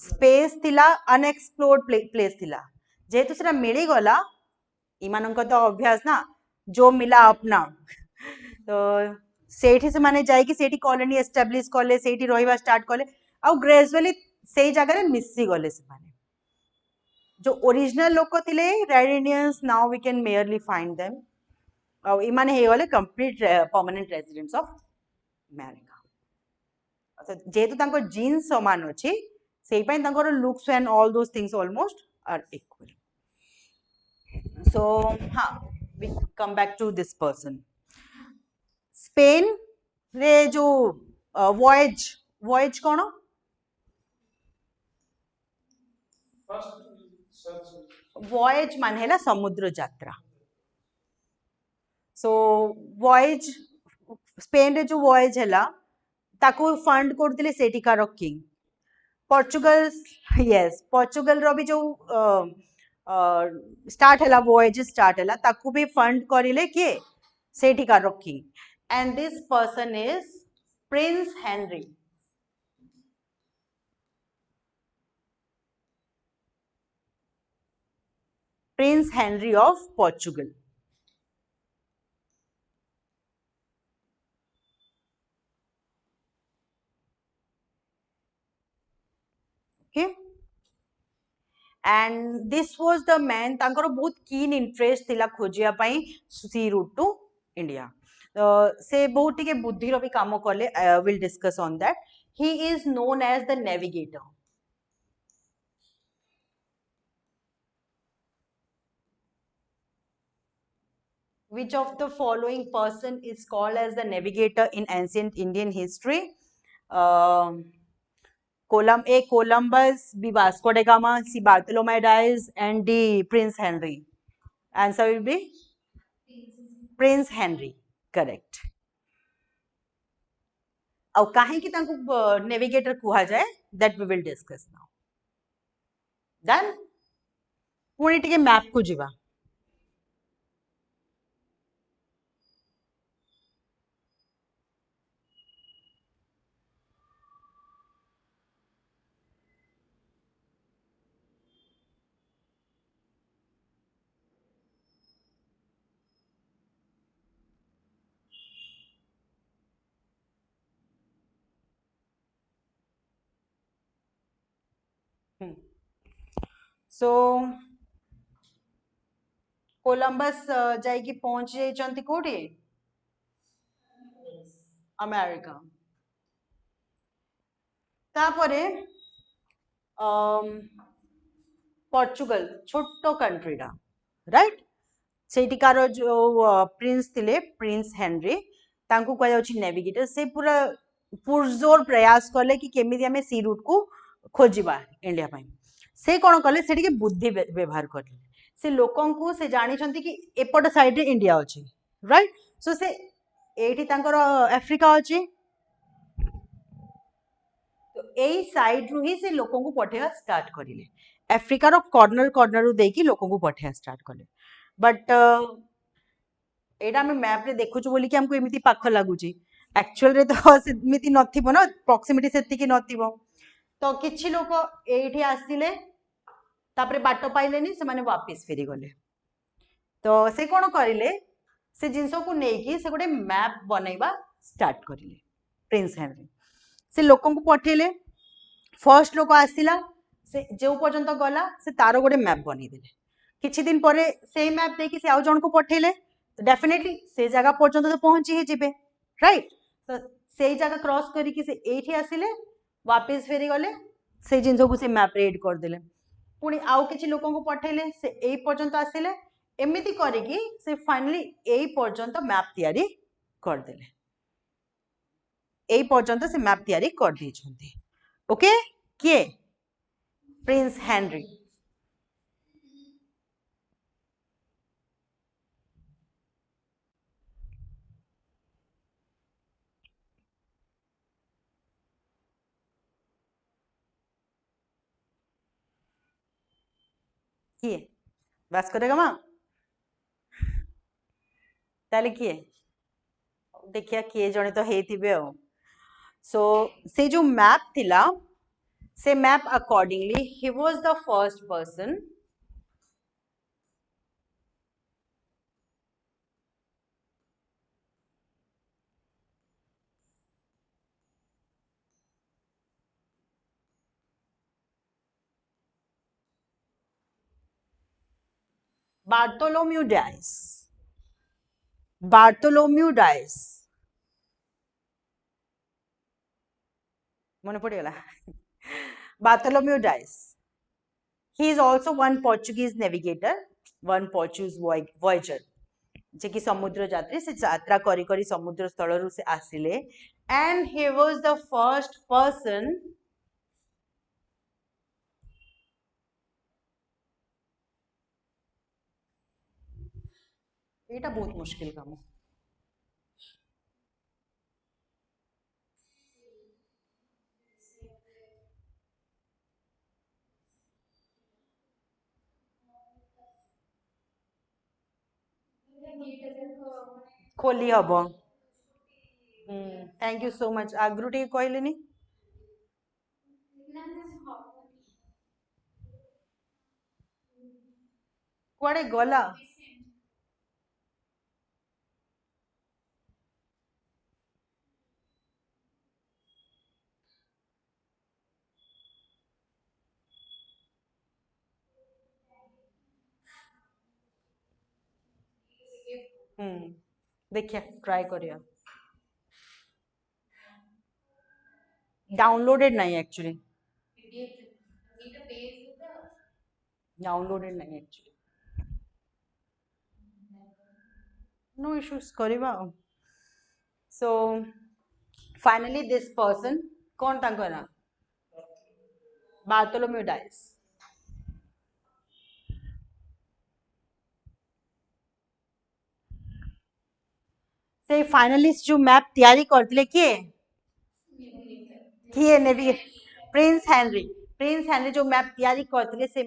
स्पेस थिला अनएक्सप्लोर्ड प्लेस थिला जेहेतु सेटा मिली गला इमानंक तो अभ्यास ना जो मिला अपना तो सेठी से माने जाई कि सेठी कॉलोनी एस्टैब्लिश करले सेठी रहिबा स्टार्ट करले आ ग्रेजुअली सेई जगह रे मिसी गले से माने जो ओरिजिनल लोक थिले red Indians now we can merely find them आ इमाने हे गले complete permanent residents of America अच्छा जेतु तांको जीन समान अछि सेई पई तांको looks and all those things almost are equal so we come back to this person Spain रे जो वॉयज कौन वॉयज मान है समुद्र यात्रा सो वॉयज स्पेन रे जो वॉयज है ताको फंड करथिले सेठिकार किंग पोर्चुगल यस पोर्चुगल रो भी जो स्टार्ट है वॉयज स्टार्ट है ताको भी फंड करिले के सेठिकार king and this person is Prince Henry Prince Henry of Portugal okay and this was the man तांकर बहुत keen interest थिला खोजिया पई sea route to India से बहुत टिके बुद्धि रो भी काम कले will discuss on that he is known as the navigator which of the following person is called as the navigator in ancient Indian history Columbus, B. Vasco da Gama, C. Bartholomew Dias, and D. Prince Henry. Answer will be Prince Henry. Correct. और काहे कि तांको navigator कुहा जाए that we will discuss now. Done? पुणी टिके map को जीवा. So कोलंबस जाइकी पहुंच जाइछंती कोठी अमेरिका तापरे पोर्चुगल छोटो कंट्रीटा राइट सेठिकार जो प्रिंस थिले प्रिंस हेनरी तांको कह जाउछि नेविगेटर से पूरा पुरजोर प्रयास कले कि केमिति हमें सी रूट को खोजिबा इंडिया पई से कोन कले सेठी के बुद्धि व्यवहार करले से लोकन को से जानि छंती कि एपट साइड रे इंडिया अछि राइट सो से एठी तांकर अफ्रीका अछि तो एई साइड रु ही से लोकन को पठेवा स्टार्ट करिले अफ्रीका रो कॉर्नर रु देकी लोकन को पठेवा स्टार्ट कले बट एटा हम मैप रे देखुछु बोली कि हमको एमिति पाख लागुची एक्चुअल रे तो सेमिति नथिबो ना प्रॉक्सिमिटी सेति कि नथिबो तो किछि लोक एठी आसिले तापरे बाट पाइलेनी से माने वापस फेरी गले तो से कोन करिले से जिनस को लेकिन से गोटे मैप बनैबा स्टार्ट करिले प्रिंस हेनरी से लोक को पठेले फर्स्ट लोक आसिला से जो पर्यंत गला से तार गोटे मैप बनईदेले किछि दिन पर से मैप देखि से आउ जन को पठेले तो डेफिनेटली से जगह पर्यंत तो पहुंची ही जिबे राइट तो से जगह क्रॉस करिकि से एठी आसिले वापस फेरी गले से जिनस को से मैप रे एड कर देले पुणी आउ किछि लोकों को पठेले से एई पर्यंत आसिले एमिति करिकि से फाइनली एई पर्यंत मैप तैयारी कर देले एई पर्यंत से मैप तैयारी कर दी छथि ओके के प्रिंस हेनरी किए वास्को दा गामा ताले किए देखिया किए जने तो हेतिबे आ सो से जो मैप थिला से map accordingly he was the first person Bartholomew Dice मन पड़गला Bartholomew Dice he is also one Portuguese navigator one Portuguese voyager जे कि समुद्र यात्री से यात्रा करी करी समुद्र स्थल रु से आसिले and he was the first person एटा बहुत मुश्किल काम खोली हम थैंक यू सो मच आगु टे कहले कुआड़े गला देखिए ट्राई करिया डाउनलोडेड नहीं एक्चुअली डाउनलोडेड नहीं एक्चुअली नो इश्यूज करिबा सो फाइनली दिस पर्सन कौन तांको ना बार्थोलोम्यू डाइस से फाइनलिस्ट जो मैप तैयारी करथिले किए नेविगेट प्रिंस हेनरी जो मैप तैयारी करथिले से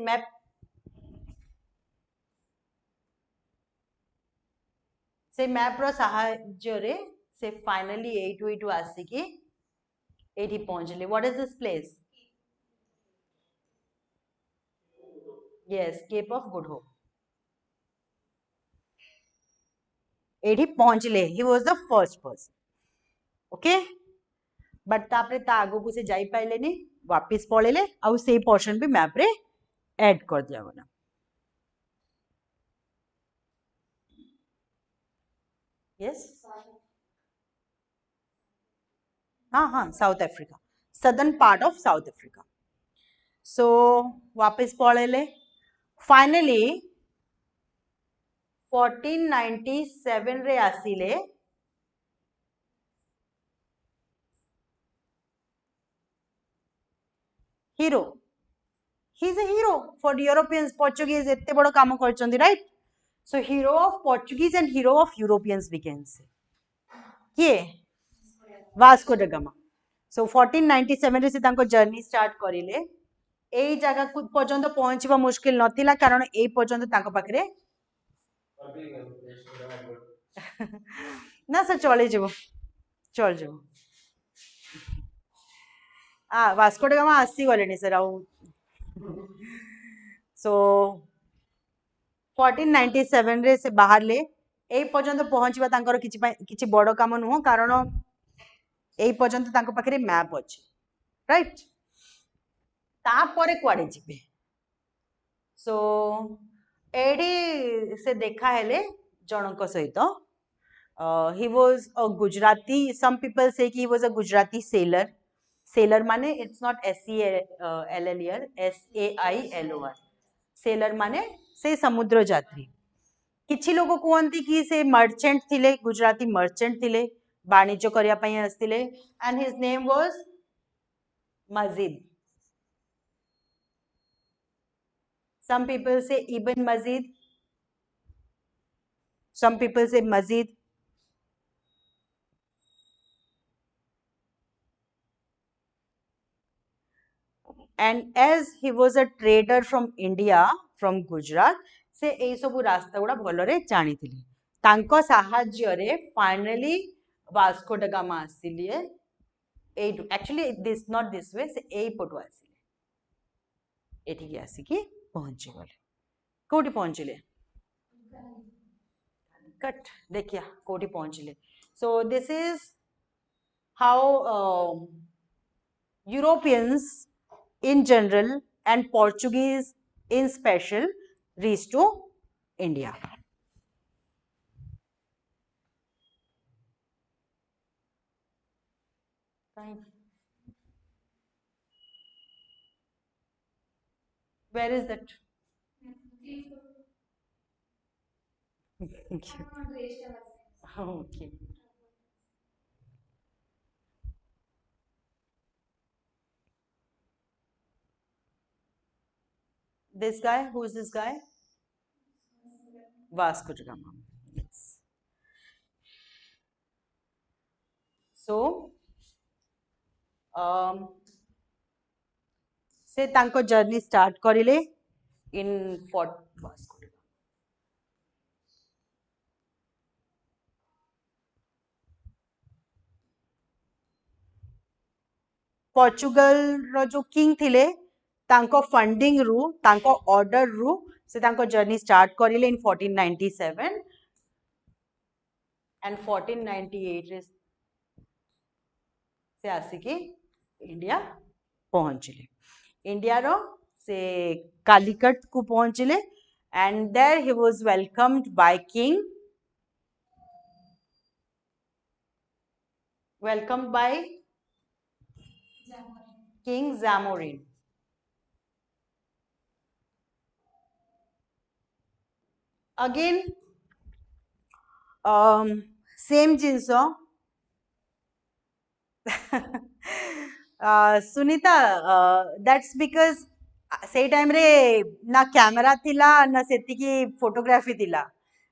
मैप रो सहाय्य रे से फाइनली एटू आसिकी एठी पहुंचले what is this place yes Cape of Good Hope एठी पहुंचले he was the first person okay but तापरे ता आगो को से जाई पाइले नि वापस पळेले आउ से पोर्शन भी मैप रे ऐड कर दिया गला यस हाँ हाँ South Africa southern part of South Africa so वापस पळेले फाइनली 1497 रे आसिले hero he is a hero for Europeans Portuguese एते बड़ काम करचंदी right so hero of Portuguese and hero of Europeans we can say किए वास्को ड गामा सो 1497 रे से तांको जर्नी स्टार्ट करिले एई जगह को पर्यंत पहुंचबा मुश्किल नथिला कारण एई पर्यंत तांको पाखरे ना सर चले जीवो चल जीवो वास्को ड गामा आसी गलेनी सर आउ सो 1497 रे से बाहर ले ए पर्यंत पहुंचवा तांकर किछि बड़ काम नुह कारण ए पर्यंत तांको पाखरे मैप अछि राइट तापरे कुआडे जिबे सो एडी से देखा हेले जनक सहित he was a Gujarati. Some people say he was a Gujarati sailor. Sailor माने it's not S-E-L-L-E-R, S-A-I-L-O-R. Sailor माने से समुद्र यात्री किछि लोग कहते कि से मर्चेंट थिले गुजराती मर्चेंट थिले वाणिज्य करिया पई आस्तिले and his name was Mazid. Some people say Ibn Mazid. Some people say Mazid. And as he was a trader from India, from Gujarat, से एई सब रास्ता गुड़ा भलरे जानी थिले तांको साहाज्य रे फाइनली वास्को ड गामा आसिलिए actually this not this way से एई पटो आसिले एठी की आसी की पहुंची गले कोठी पहुंचले कट देखिया कोठी पहुंचले so this is how Europeans in general and Portuguese in special reached to India. Where is that? Okay. This guy, who is this guy? Vasco da Gama. Yes. So, से तांको जर्नी स्टार्ट करिले इन fort Vasco da gamma. Portugal रो जो king थिले तांको funding रु तांको order रु से तांको जर्नी स्टार्ट करिले इन 1497 एंड 1498 रे से आसिकी इंडिया पहुंचले इंडिया रो से कालीकट को पहुंचले and there he was welcomed by king Zamorin. Again same जिनस सुनीता दैट्स बिकॉज से टाइम रे ना कैमरा थिला ना सेति की फोटोग्राफी थिला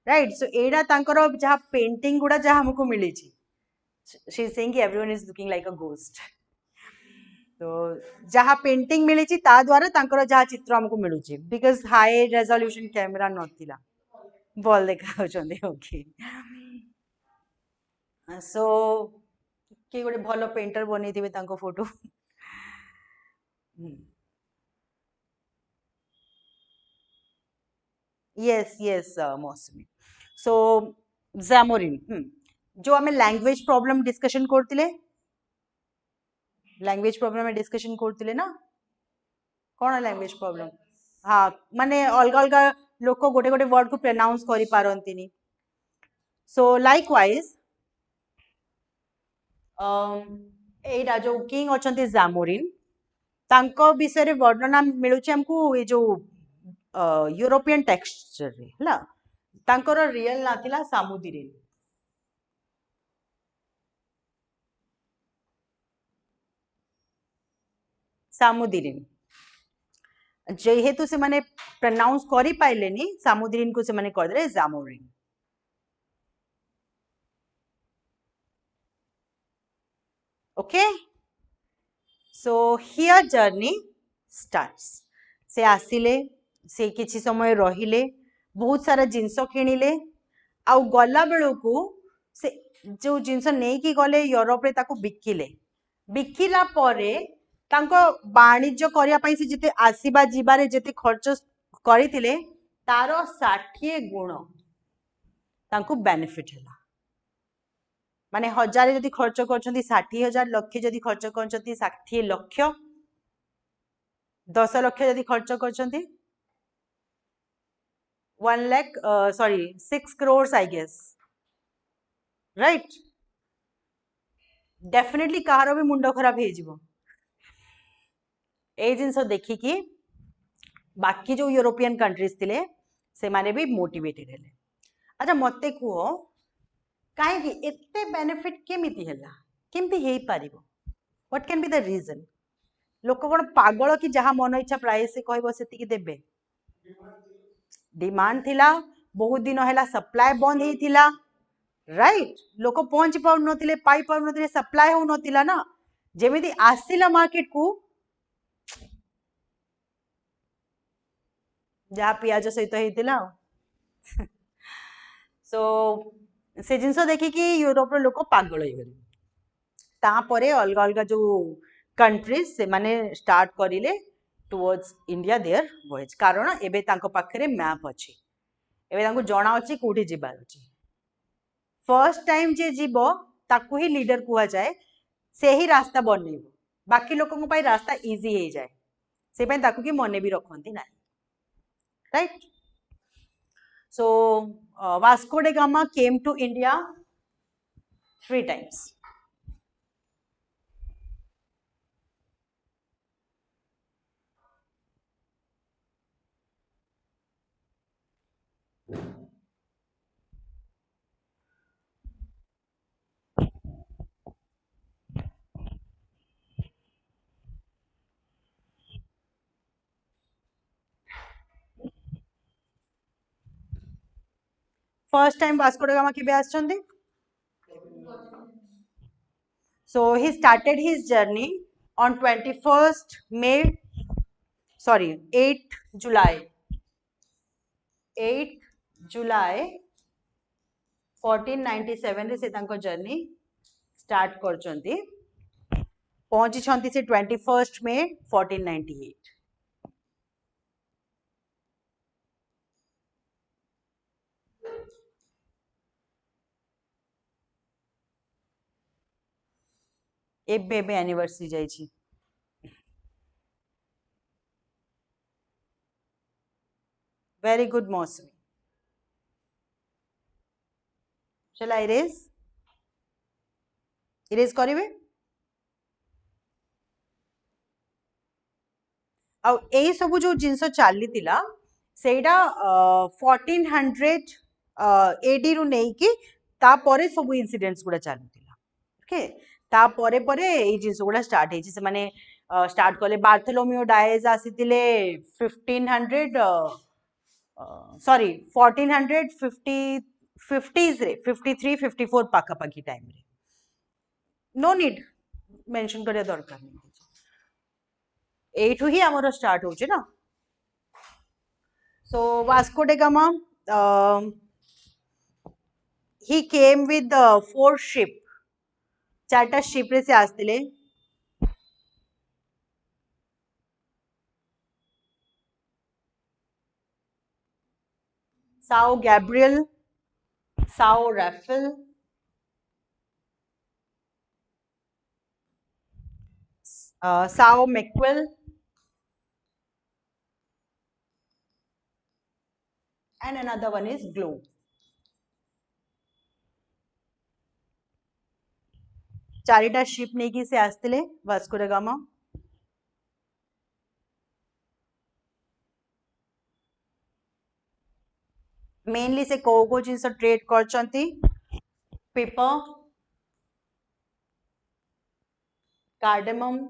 राइट सो एडा तांकर जहा पेंटिंग गुडा जहा हमको मिली छी she is saying everyone is looking like a ghost तो जहा पेंटिंग मिली छी ता द्वारा तांकर जहा चित्र हमको मिलु छी बिकॉज हाई रेजोल्यूशन कैमरा नथिला बॉल देखा होचंदे ओके सो कि गोटे भल पेंटर बनैथिबे तांको फोटो yes yes मौसमी so Zamorin जो हमें लैंग्वेज प्रॉब्लम डिस्कशन करथिले लैंग्वेज प्रॉब्लम में डिस्कशन करथिले ना कोन लैंग्वेज प्रॉब्लम हाँ माने अलगा अलगा लोक गोटे गोटे वर्ड को प्रोनाउंस करि पारंतिनी सो लाइकवाइज एटा जो किंग अछंती Zamorin तांको विषय रे वर्णना मिलुची हमको ए जो यूरोपियन टेक्स्ट रे हला तांकर रियल ना थिला सामुदिरिन सामुदिरिन जेहेतु से माने प्रोनाउंस करि पाइलेनी सामुदिरिन को से माने कर देले Zamorin okay so here journey starts से आसिले से किछि समय रहिले बहुत सारा जिंस किनिले आउ गला बेलू को से जो जिंस नहीं कि गले यूरोप रे ताको बिकिले बिकिला परे तांको वाणिज्य करिया पई से जते आसीबा जिबारे जते खर्च करितिले तारो 60 गुण तांकु बेनिफिट है माने 1000 जदि खर्च कर 60,000 लक्ष जदि खर्च कर 60 लक्ष 10 लक्ष जदि खर्च कर 1 lakh sorry 6 crores I guess right definitely कहार भी मुंड खराब हो जिनस देखिकी बाकी जो यूरोपियन कंट्रीज थिले से माने भी मोटिवेटेड हेले अच्छा मते कुह कहीं एते बेनिफिट केमिति हैला केमिति हेई पारिबो what can be the reason लोक कोन पागल कि जहाँ मन इच्छा प्राइस से कहबो सेतिकी देबे डिमांड थिला बहुत दिन हैला सप्लाई बंद हेतिला राइट लोक पहुंच पाउ नथिले पाई पाउ नथिले सप्लाई हो नथिला ना जेमिति आसिला मार्केट को जहाँ पियाज सहित हेतिला सो से जिनस देखिकी यूरोप लोक पागल हो गले तापरे अलग अलग जो कंट्रीज से माने स्टार्ट करिले टुवर्ड्स इंडिया देयर वॉयज कारण एबे तांको पाखरे मैप अछि एबे तांको जणा अछि कोठी जिबार अछि फर्स्ट टाइम जे जीवो ताकू ही लीडर कुआ जाए से ही रास्ता बनेइबो बाकी लोकन पई रास्ता इजी हे जाए से पई ताकू की मने भी रखंती ना right so Vasco da Gama came to India 3 times first time Vasco da Gama केबे आछंती so he started his journey on 21st May sorry 8th July 8th July 1497 रे से तांको जर्नी स्टार्ट करचंती पहुंची छंती से 21st May 1498 एबे एबे anniversary जाई छी वेरी गुड मौसमी चला इरेज करिवे आ एई सब जो जिंस चली सेटा 1400 एडी रु नहीं कि तापरे सब इंसिडेंट्स गुड़ा चलुला ओके तापरे परे एई जिंस गुड़ा स्टार्ट हेची से माने स्टार्ट कले बार्थोलोमियो डायज आसीतिले 1500 सॉरी 1450 50s रे 53 54 पाखा पाखी टाइम रे नो नीड मेंशन करिया दरकार नहीं एठू ही हमर स्टार्ट होचे ना so Vasco da Gama he came with the 4 ship चारटा शिप रे से आस्तिले Sao Gabriel Sao Rafael Sao McQuill and another one is Globe चारिटा शिप नहीं की से आस्तिले वास्को डा गामा मेनली से को जिनस ट्रेड करचंती pepper cardamom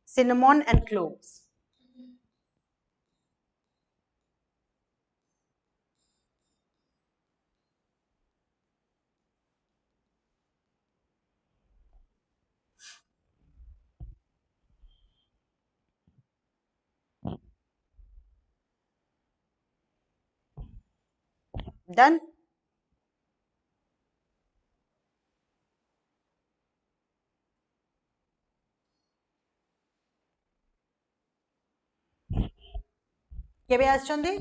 cinnamon and cloves done केबे आछंदी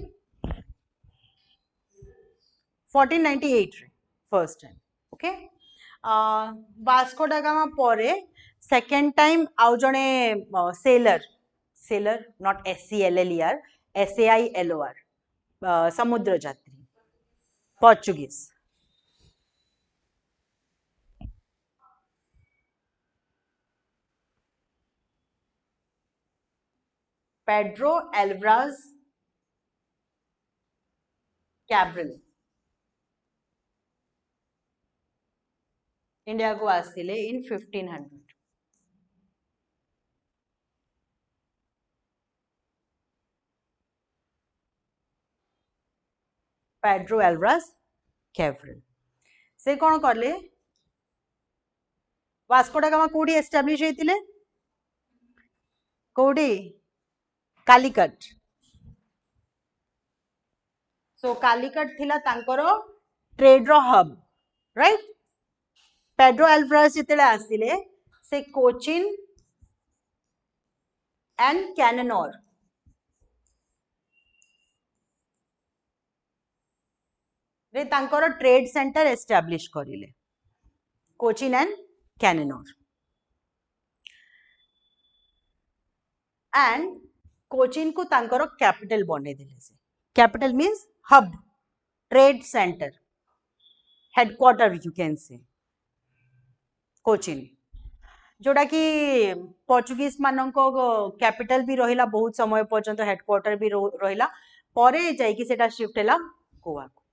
1498 रे first time okay Vasco da Gama परे सेकंड टाइम आउ जणे sailor sailor not SCLLER SAILOR समुद्र यात्री Portuguese Pedro Alvares Cabral India को आसथिले इन 1500 पेड्रो एल्वारेज कैब्रल से कौन करले वास्को डा गामा कोडी एस्टैब्लिश हेतिले कोडी कालीकट सो कालीकट थिला तांकर ट्रेड रो हब राइट पेड्रो एल्वारेज जितेले आसथिले से कोचिन एंड कैननोर रे तांकर ट्रेड सेंटर एस्टैब्लिश करिले कोचिन एंड कैननोर एंड कोचिन को तांकर कैपिटल बने देले से capital means hub trade centre headquarter you can say Cochin जोड़ा कि पोर्चुगीज मानक कैपिटल भी रहिला बहुत समय पर्यंत हेडक्वार्टर भी रहिला परे जाई कि सेटा शिफ्ट हैला गोवा को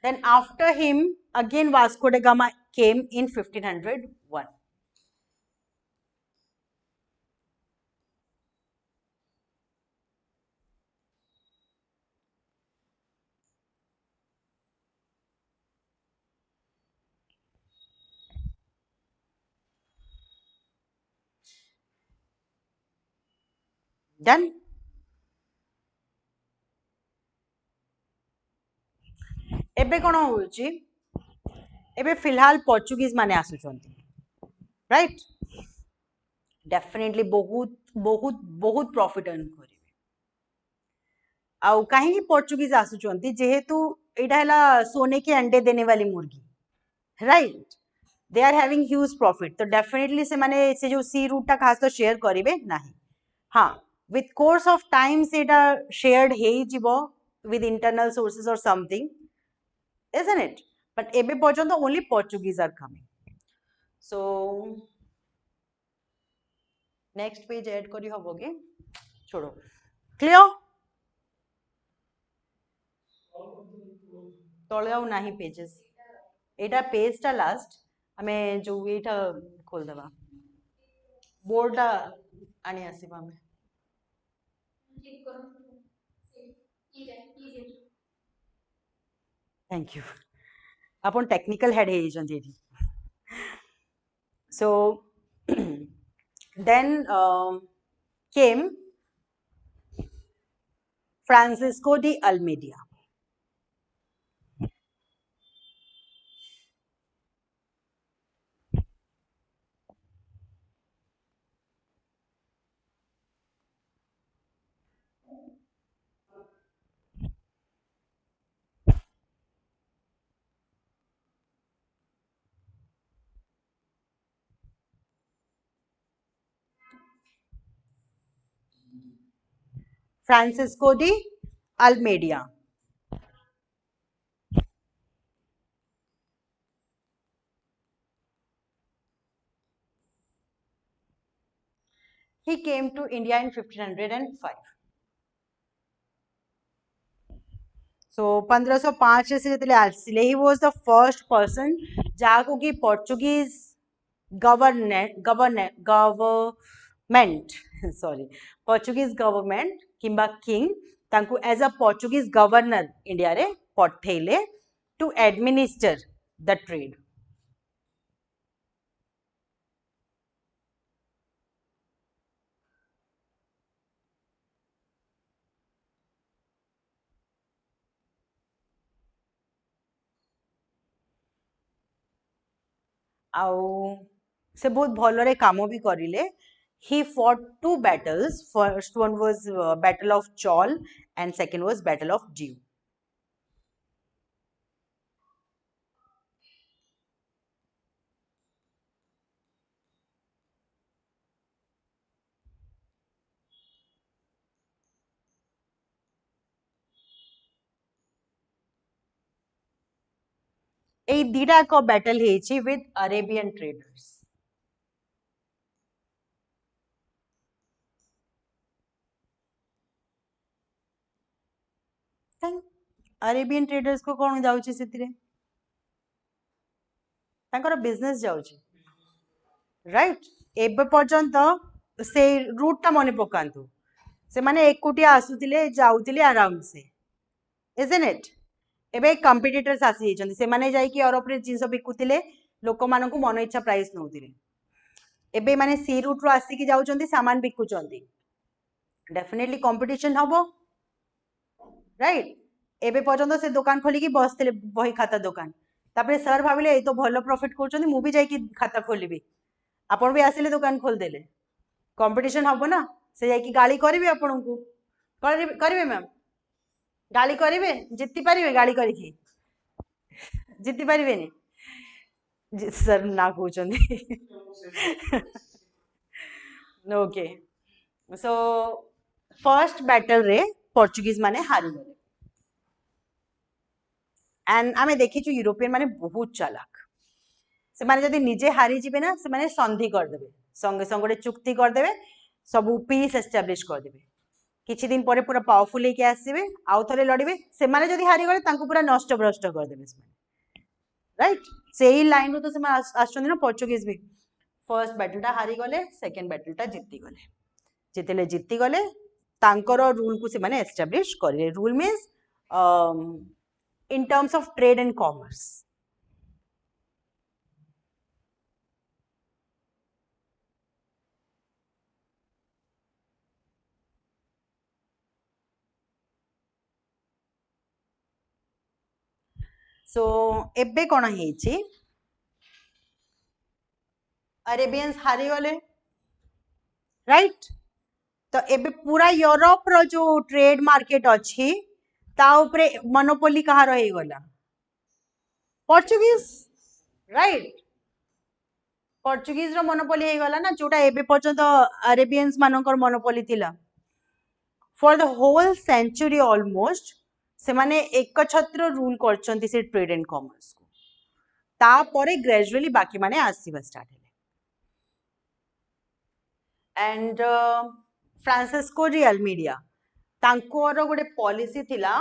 then after him again Vasco da Gama came in 1501 done एबे कोन होउची एबे फिलहाल पोर्चुगीज माने आसुचंती राइट डेफिनेटली बहुत बहुत बहुत प्रॉफिट अर्न करिवे आउ कहीं पोर्चुगीज आसुचंती जेहेतु एटा हला सोने के अंडे देने वाली मुर्गी right they are having huge profit तो डेफिनेटली से माने से जो सी रूट टा खास तो शेयर करिवे नाही हाँ विथ कोर्स ऑफ टाइम सेटा शेयर्ड हेई जिवो with internal sources or something isn't it but ebe porjonto only Portuguese are coming so next page add kari hoboge chodo clear तले आउ नाही पेजेस एटा पेज टा लास्ट आमे जो एटा खोल देबा बोर्ड टा आनी आसीबा आमे थैंक यू अपन टेक्निकल हेड हे जंती so then came Francisco de Almeida Francisco de Almeida. He came to India in 1505. So 1505 से जेतले आसिले he was the first person जाको कि Portuguese government sorry Portuguese government किंबा king तांकु as a Portuguese governor India रे पठेले to administer the trade. आउ से बहुत भलरे काम भी करिले. He fought two battles. First one was Battle of Chaul and second was Battle of Jiu. এই দুইটা এক ব্যাটল হয়েছে with Arabian traders. କାଇଁ Arabian traders को कौन जाଉଛି ସେଥିରେ ତାଙ୍କର ବିଜନେସ୍ ଯାଉଛି ରାଇଟ୍ ଏବେ ପର୍ଯ୍ୟନ୍ତ ସେଇ ରୁଟ୍ ଟା ମନେ ପକାନ୍ତୁ ସେମାନେ ଏକୁଟିଆ ଆସୁଥିଲେ ଯାଉଥିଲେ ଆରାମସେ isn't it ଏବେ କମ୍ପିଟିଟର୍ସ ଆସି ଯାଇଛନ୍ତି ସେମାନେ ଯାଇକି ୟୁରୋପରେ ଜିନିଷ ବିକୁଥିଲେ ଲୋକମାନଙ୍କୁ ମନ ଇଚ୍ଛା ପ୍ରାଇସ୍ ନଉଥିଲେ ଏବେ ମାନେ ସି ରୁଟ୍ ରୁ ଆସିକି ଯାଉଛନ୍ତି ସାମାନ ବିକୁଛନ୍ତି ଡେଫିନେଟଲି କମ୍ପିଟିସନ ହବ ରାଇଟ୍ ଏବେ ପର୍ଯ୍ୟନ୍ତ ସେ ଦୋକାନ ଖୋଲିକି ବସିଥିଲେ ବହି ଖାତା ଦୋକାନ ତାପରେ ସାର୍ ଭାବିଲେ ଏଇ ତ ଭଲ ପ୍ରଫିଟ୍ କରୁଛନ୍ତି ମୁଁ ବି ଯାଇକି ଖାତା ଖୋଲିବି ଆପଣ ବି ଆସିଲେ ଦୋକାନ ଖୋଲିଦେଲେ କମ୍ପିଟିସନ ହବ ନା ସେ ଯାଇକି ଗାଳି କରିବେ ଆପଣଙ୍କୁ କରିବେ ମ୍ୟାମ୍ ଗାଳି କରିବେ ଜିତି ପାରିବେ ଗାଳି କରିକି ଜିତି ପାରିବେନି ସାର୍ ନା କହୁଛନ୍ତି ଓକେ ସୋ ଫର୍ଷ୍ଟ ବ୍ୟାଟଲ ରେ ପର୍ଚୁଗିଜ ମାନେ ହାରିଗଲେ एंड आम देखीचु यूरोपियन माने बहुत चालाक से माने जदि निजे हारी जिबे ना से माने संधि कर देबे संगे संग गोटे चुक्ति कर देबे सब पीस एस्टाब्लिश कर देबे किछि दिन परे पूरा पावरफुल लेके आसीबे आउ थरे लड़िबे से माने जदि हारी गले तांको पूरा नष्ट भ्रष्ट कर देबे राइट सेही लाइन रो तो से आछन ना पोर्चुगीज भी फर्स्ट बैटलटा हारी गले सेकंड बैटलटा जीति गले जेतेले जीति गले तांकर रूल को से माने एस्टाब्लिश करले rule means in terms of trade and commerce. So एबे कोन हेची अरेबियंस हारी गले राइट तो एबे पूरा यूरोप रो जो ट्रेड मार्केट अछि ता ऊपर मोनोपोली कहा रही गला पोर्चुगीज राइट पोर्चुगीज रो मोनोपोली हे गला ना जोटा एबे पर्यंत अरेबियंस मानकर मोनोपोली थिला for the whole century almost से माने एक छत्र रूल करछंती से ट्रेड एंड कॉमर्स को तापरे ग्रेजुअली बाकी माने आसीबा स्टार्ट हेले एंड फ्रांसिस्को डी अल्मीडिया तांकोर गोटे पॉलिसी थिला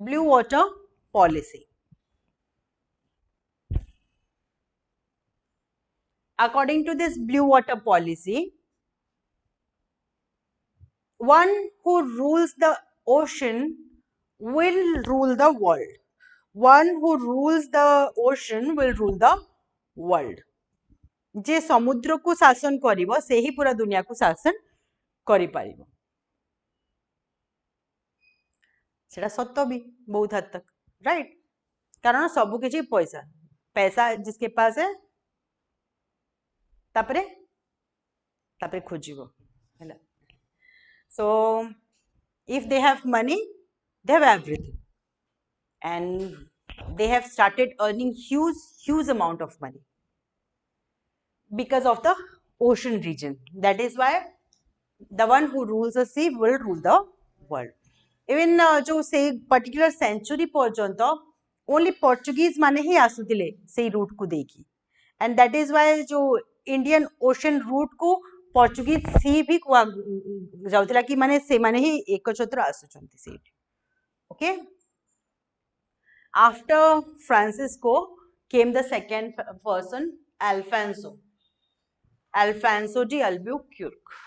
blue water policy according to this blue water policy one who rules the ocean will rule the world one who rules the ocean will rule the world जे समुद्र को शासन करिवो सेही पूरा दुनिया को शासन करि पारिबो सेटा सत्य भी बहुत हद तक राइट कारण सब किछि पैसा पैसा जिसके पास है तापरे तापरे खोजिबो हैला so if they have money they have everything and they have started earning huge amount of money because of the ocean region that is why the one who rules the sea will rule the world even जो से particular century पर्यंत only Portuguese माने ही आसुतिले से root को देखी and that is why जो Indian ocean root को Portuguese सी भी कुआ जाउतिला कि माने से माने ही एक छत्र आसुचंती से okay after Francisco came the second person Alfonso de Albuquerque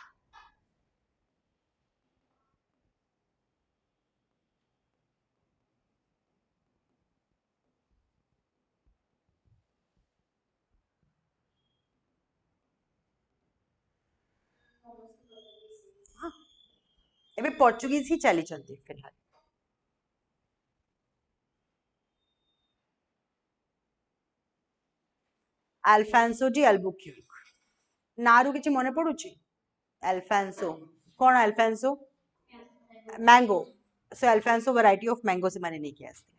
एबे पोर्चुगीज ही चली फिलहाल। अल्फांसो डी अल्बुक्यूर्क नारू किछि मने पडुची अल्फांसो कौन Alphonso mango so Alphonso variety of mango से माने नहीं आसते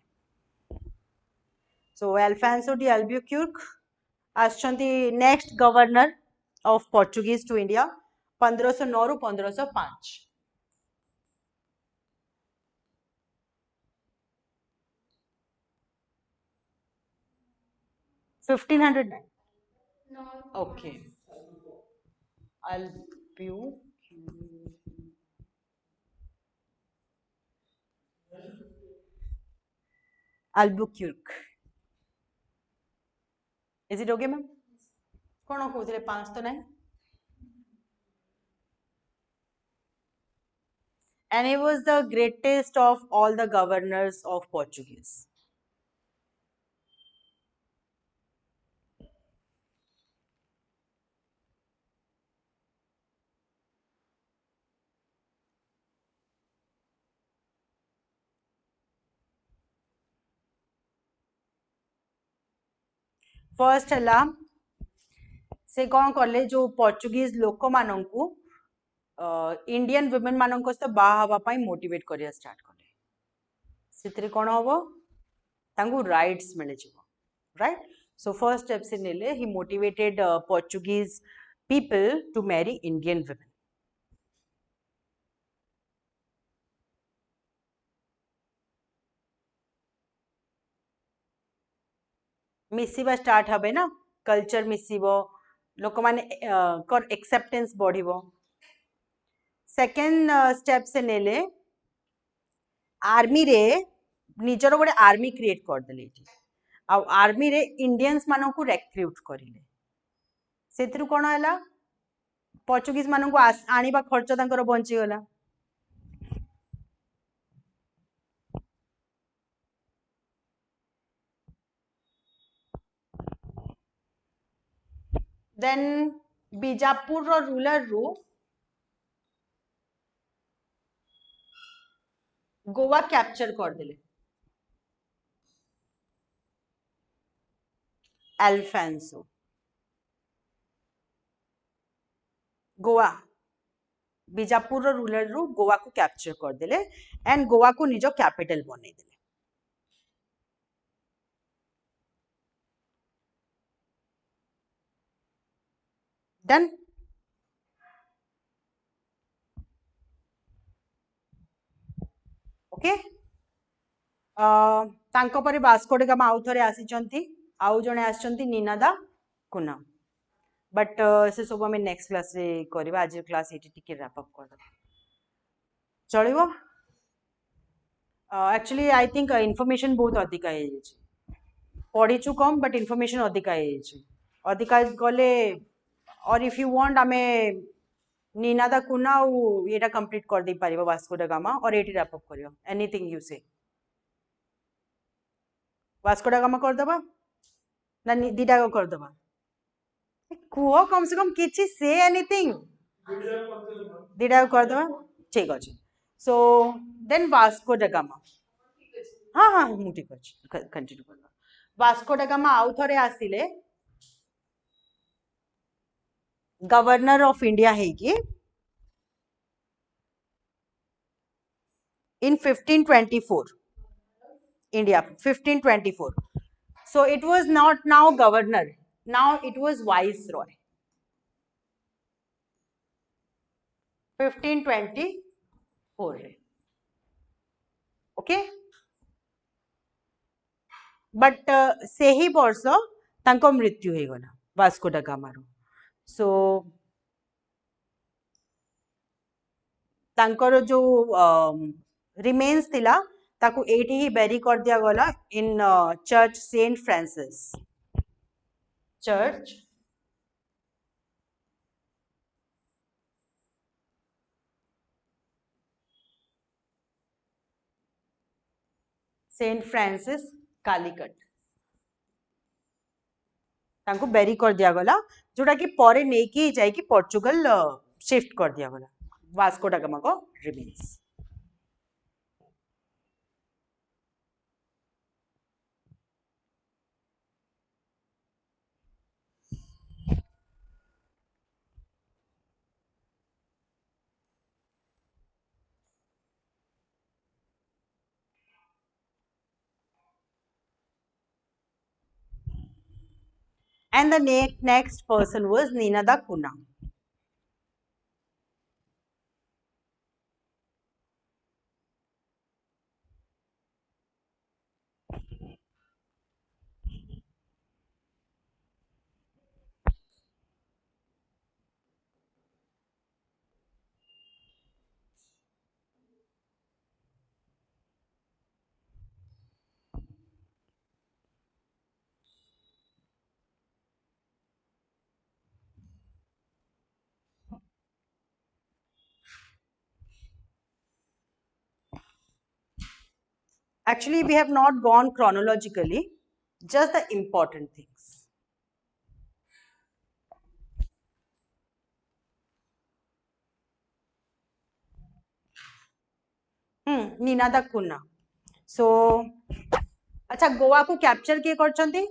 सो अल्फांसो डी अल्बुक्यूर्क आछंती next governor of Portuguese to India 1509 रु 1505 1509 okay Albuquerque is it okay ma'am कौन कहते 5 तो नहीं and he was the greatest of all the governors of Portuguese. First है से कौन कले जो पोर्चुगीज लोक मानू इंडियन वुमेन मान सहित बाहा मोटिवेट करिया स्टार्ट कले से कौन हम राइट्स मिल राइट सो फर्स्ट स्टेप से नेले he motivated Portuguese people to marry Indian women मिसिबा स्टार्ट हबे ना कल्चर मिसिबो लोक माने एक्सेप्टेंस बढ़िबो सेकेंड स्टेप से नेले आर्मी रे निजर गोटे आर्मी क्रिएट कर देले आ आर्मी रे इंडियंस मानन को रिक्रूट करिले सेतरु कोन हला पोर्चुगीज मानन को आनिबा खर्च तांकर बंची गला देन बीजापुर रो रूलर रू गोवा कैप्चर कर देले अल्फांसो गोवा बीजापुर रो रूलर रू गोवा को कैप्चर कर देले एंड गोवा को निजो कैपिटल बनै देले डन ओके तांको परे वास्को डा गामा आउ थरे आसीचंती आउ जणे आछंती नीनादा कुना बट से सब हमें नेक्स्ट क्लास रे करबा आज क्लास एटी टिके रैप अप कर दबा चलिबो एक्चुअली आई थिंक इन्फॉर्मेशन बहुत अधिक है पढ़ीचु कम बट इन्फॉर्मेशन अधिक है अधिका गले और इफ यू वांट हमें नीनादा कुना ये कंप्लीट कर दे पारिबो वास्को डा गामा और एटी रैप अप करियो एनीथिंग यू से वास्को डा गामा कर दबा ना दीटा को कर दबा कुह कम से कम किछि से एनीथिंग दीटा को कर दबा ठीक अछि so then Vasco da gamma हाँ हाँ मु ठीक अछि कंटिन्यू कर वास्को डा गामा आउ थरे आसिले गवर्नर ऑफ इंडिया है कि in 1524 India 1524 so it was not now governor now it was viceroy 1524 okay but से ही वर्ष तांको मृत्यु हो गला वास्को डा गामा रो सो तांकर जो रिमेन्स थिला ताकू एठी ही बेरी कर दिया गला in church saint Francis church saint Francis Calicut तांको बेरी कर दिया गला जोटा कि परे नेकी जाई कि पोर्चुगल शिफ्ट कर दिया गला Vasco da Gama ko remains. And the next person was Nina da Cunha. Actually, we have not gone chronologically, just the important things. Nina da Cunha. So, अच्छा गोवा को कैप्चर किए करचंती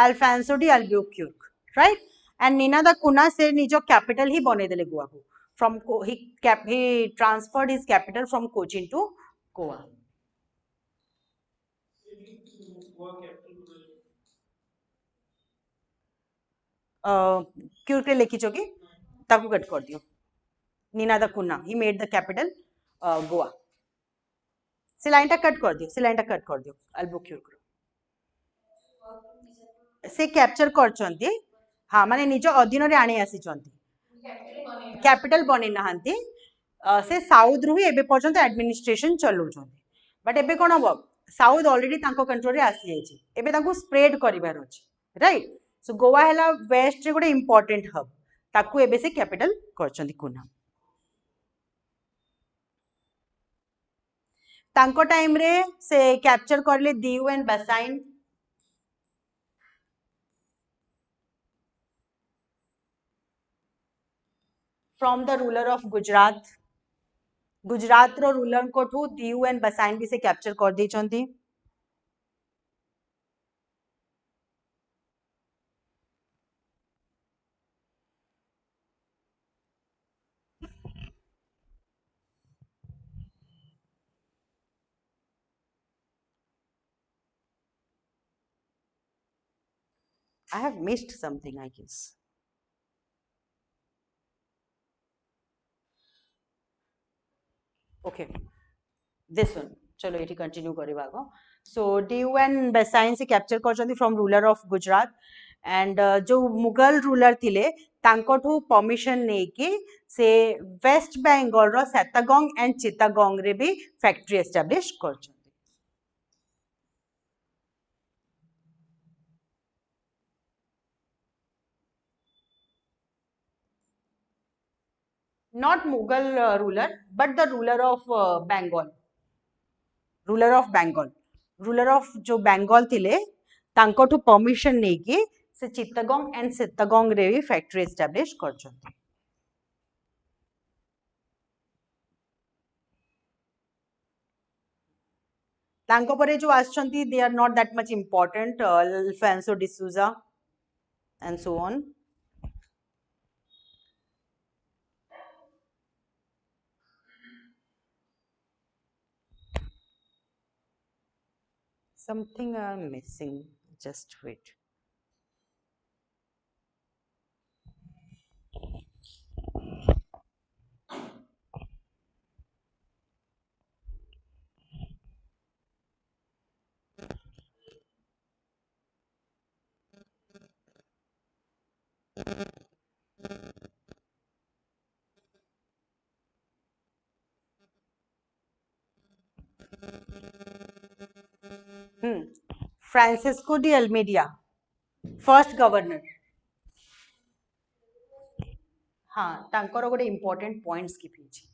Alfonso de Albuquerque, right? And नीना दा कुना से निजो capital ही बने देले गोवा को from he transferred his capital from Cochin to Goa. क्यूर्क रे लिखी चोकी ताकू कट कर दियो नीना दा कुना he made the capital Goa. से लाइनटा कट कर दियो, से लाइनटा कट कर दियो अल्बुक्यूर्क से कैप्चर करचंती हाँ माने निज अधीन रे आनी आसीचंती कैपिटल बने नहांती से साउथ रु ही एबे पर्यंत एडमिनिस्ट्रेशन चलाउछंती बट एबे कोन हबो साउथ ऑलरेडी तांको कंट्रोल रे आसी जायछि एबे तांको स्प्रेड करिवार अछि राइट सो गोवा हैला वेस्ट रे गोटे इंपोर्टेंट हब ताकू एबे से कैपिटल करचंती कुना तांको टाइम रे से कैप्चर करले Diu and Bassein from the ruler of Gujarat Gujarat रो रूलर कोठू दीव एंड बसाइन भी से कैप्चर कर दी I have missed something, I guess. Okay, this one. चलो ये कंटिन्यू करिबा गो सो ड्यू एंड बेसाइन से कैप्चर करचंती from ruler of Gujarat and जो मुगल रूलर थिले तांकोठू परमिशन नेकी से वेस्ट बेंगल रो सेतागोंग एंड चितागोंग रे भी फैक्ट्री एस्टैब्लिश करचंती not Mughal ruler but the ruler of Bengal ruler of Bengal ruler of जो बेंगल थिले तांकोठू परमिशन नेकी से चित्तगोंग एंड सित्तगोंग रे भी फैक्ट्री एस्टैब्लिश करचंती तांको परे जो आछंती they are not that much important Alfonso D'Souza and so on something I'm missing just wait Francisco de Almeida first governor हाँ तांकर गोटे इंपोर्टेंट पॉइंट्स की पीछे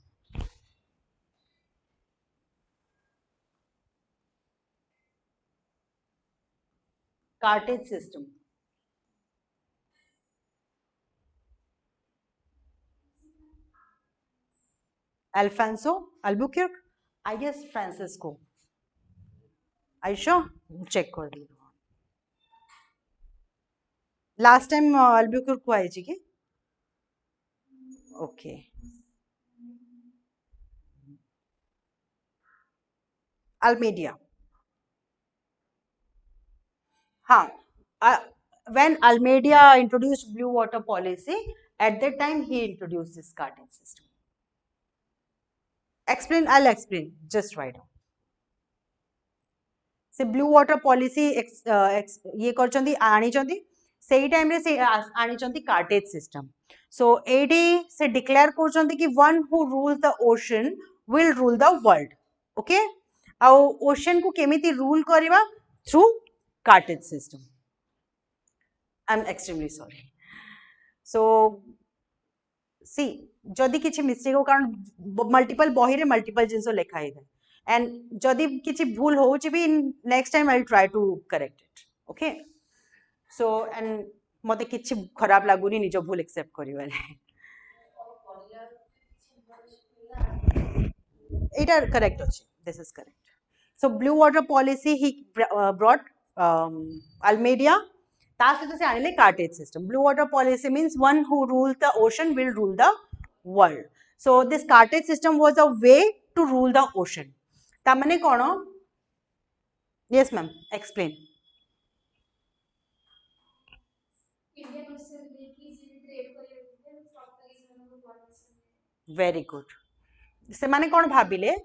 cartaz system Alfonso Albuquerque, I guess Francisco. Are you sure? Check कर दी. Last time Albuquerque को आई थी. Okay. Almeida. हाँ. When Almeida introduced blue water policy, at that time he introduced this carting system. Explain. I'll explain. Just right now. से blue water policy ये करचंदी आनी चंदी सेही time रे से आनी चंदी कार्टेज सिस्टम. सो एडी से डिक्लेयर करचंदी कि one who rules the ocean will rule the world. Okay. आ ओशन को केमिति रूल करबा through cartaz system. I am extremely sorry. So सी जदि किछि मिस्टेक हो कारण मल्टीपल बही रे मल्टीपल जिंसो लिखा है and जदि किछि भूल होउछि भी next time I'll try to correct it. Okay. So and मते किछि खराब लागुनी निजो भूल एक्सेप्ट करिवारे. एटा करेक्ट अछि. This is correct. So blue water policy he brought Almeida. ता सहित से आनिले cartaz system. Blue water policy means one who rule the ocean will rule the world. So this cartaz system was a way to rule the ocean. ता माने कोन? Yes ma'am, explain. Very good. से माने कोन भाबिले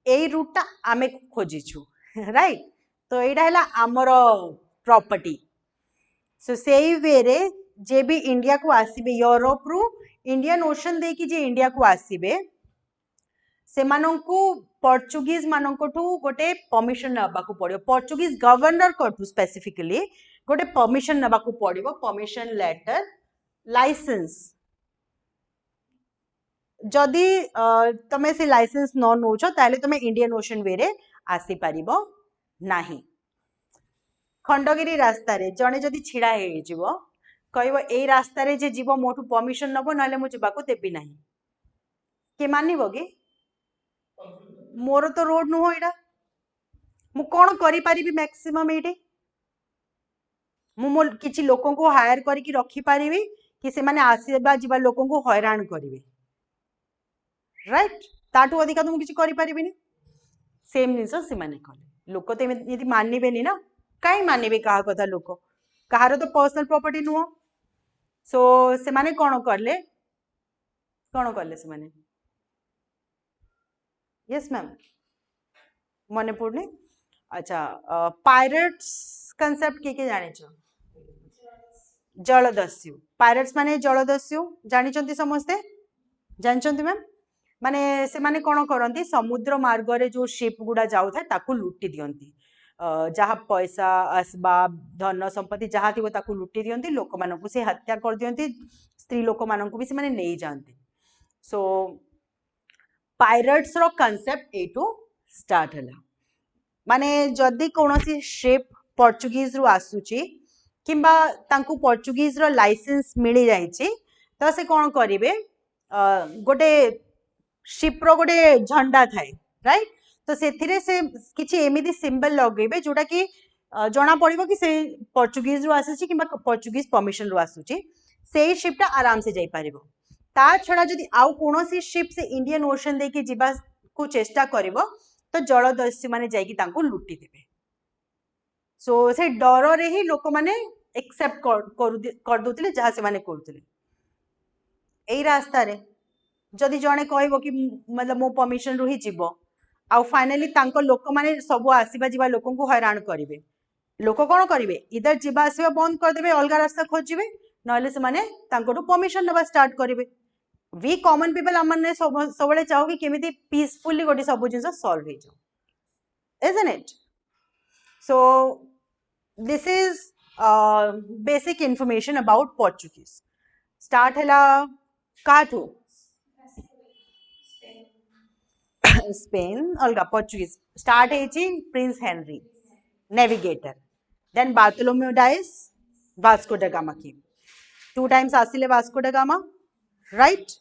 एई root ता आमे खोजिछु, right? तो एटा हैला हमर प्रॉपर्टी. सो सेई वे रे जे भी इंडिया को आसीबे यूरोप रु इंडियन ओशन दे कि जे इंडिया को आसीबे से मानंकु पोर्चुगीज मानंकठू गोटे परमिशन नबाकू पड़ियो. पोर्चुगीज गवर्नर कठू स्पेसिफिकली गोटे परमिशन नबाकू पड़ियो. Permission letter, licence. जदि तमे से लाइसेंस न नोचो ताले तमे इंडियन ओशन वे रे आसी परिबो नाही. खंडगिरी रास्ता रे जने जदि छिड़ा हे जिवो कहबो एई रास्ता रे जे जीवो मोठू परमिशन नबो नाले मु जिबाकू देबी नाही. के मानिबो कि मोर तो रोड नुह एटा मु कोन करि परिबी मैक्सिमम एटे मु किछि लोकन को हायर करिकि रखी परिबी कि से माने आसीबा जिबा लोकन को हैरान करिवे, राइट? ताटू अधिका तो मु किछि करि परिबिनी. सेम निसो से माने कले लोक तो यदि मानिबेनी ना काई मानिबे कहा कथा लोक कहार तो पर्सनल प्रॉपर्टी नुह. सो से माने कोन करले से माने. यस मैम, मने पड़ने. अच्छा, पायरेट्स कंसेप्ट के जाने छ? जलदस्यु. पायरेट्स माने जलदस्यु जानि चंती समस्ते जानि चंती मैम. माने से माने कोन करंती समुद्र मार्ग रे जो शिप गुडा जाउ था ताकू लुटी दियंती. जहा पैसा असबाब धन संपत्ति जहा थी ताकू लुटी दियंती. लोक मानकू से हत्या कर दियंती. स्त्री लोक मानकू भी से माने नै जानती. सो पायरेट्स रो कांसेप्ट एटू स्टार्ट हला. माने जदि कोनोसी शिप पोर्चुगीज रु आसुची किंबा तांकू पोर्चुगीज रो लाइसेंस मिली जाईची तो से कोन करिवे गोटे शिप रो गोटे झंडा थाए, राइट? तो सेथिरे से किछि एमिति सिंबल लगेबे जोटा कि जना पड़िबो कि से पोर्चुगीज रु आसीची किंबा पोर्चुगीज परमिशन रु आसुची. सेही शिपटा आराम से जाई परिबो. ता छडा जदि आउ कोनोसी शिप से इंडियन ओशन दे कि जिबा को चेष्टा करिवो तो जलदस्यु माने जाई कि तांको लुटी देबे. सो से डर रे ही लोक माने एक्सेप्ट कर दोतिले जहा से माने करथिले. एई रास्ता रे जदि जणे कहबो कि मतलब मो परमिशन रु ही जिवो आ फाइनली तांको लोक माने सब आसीबा जिबा लोकन को हैरान करिवे. लोक कोन करिवे इधर जिबा आसीबा बंद कर देबे, अलगा रास्ता खोजिबे, नले से माने तांकोटू परमिशन नबा स्टार्ट करिवे. वी कॉमन पीपल हमने सबले चाहो कि केमिति पीसफुली गोटे सब जिंस सॉल्व हे जाओ, isn't it? So this is basic information about Portuguese. Start hela काठू स्पेन अलगा पोर्चुगीज स्टार्ट हेची prince Henry navigator. Then Bartholomew Dias Vasco da Gama की 2 टाइम्स आसिले Vasco da Gama, right?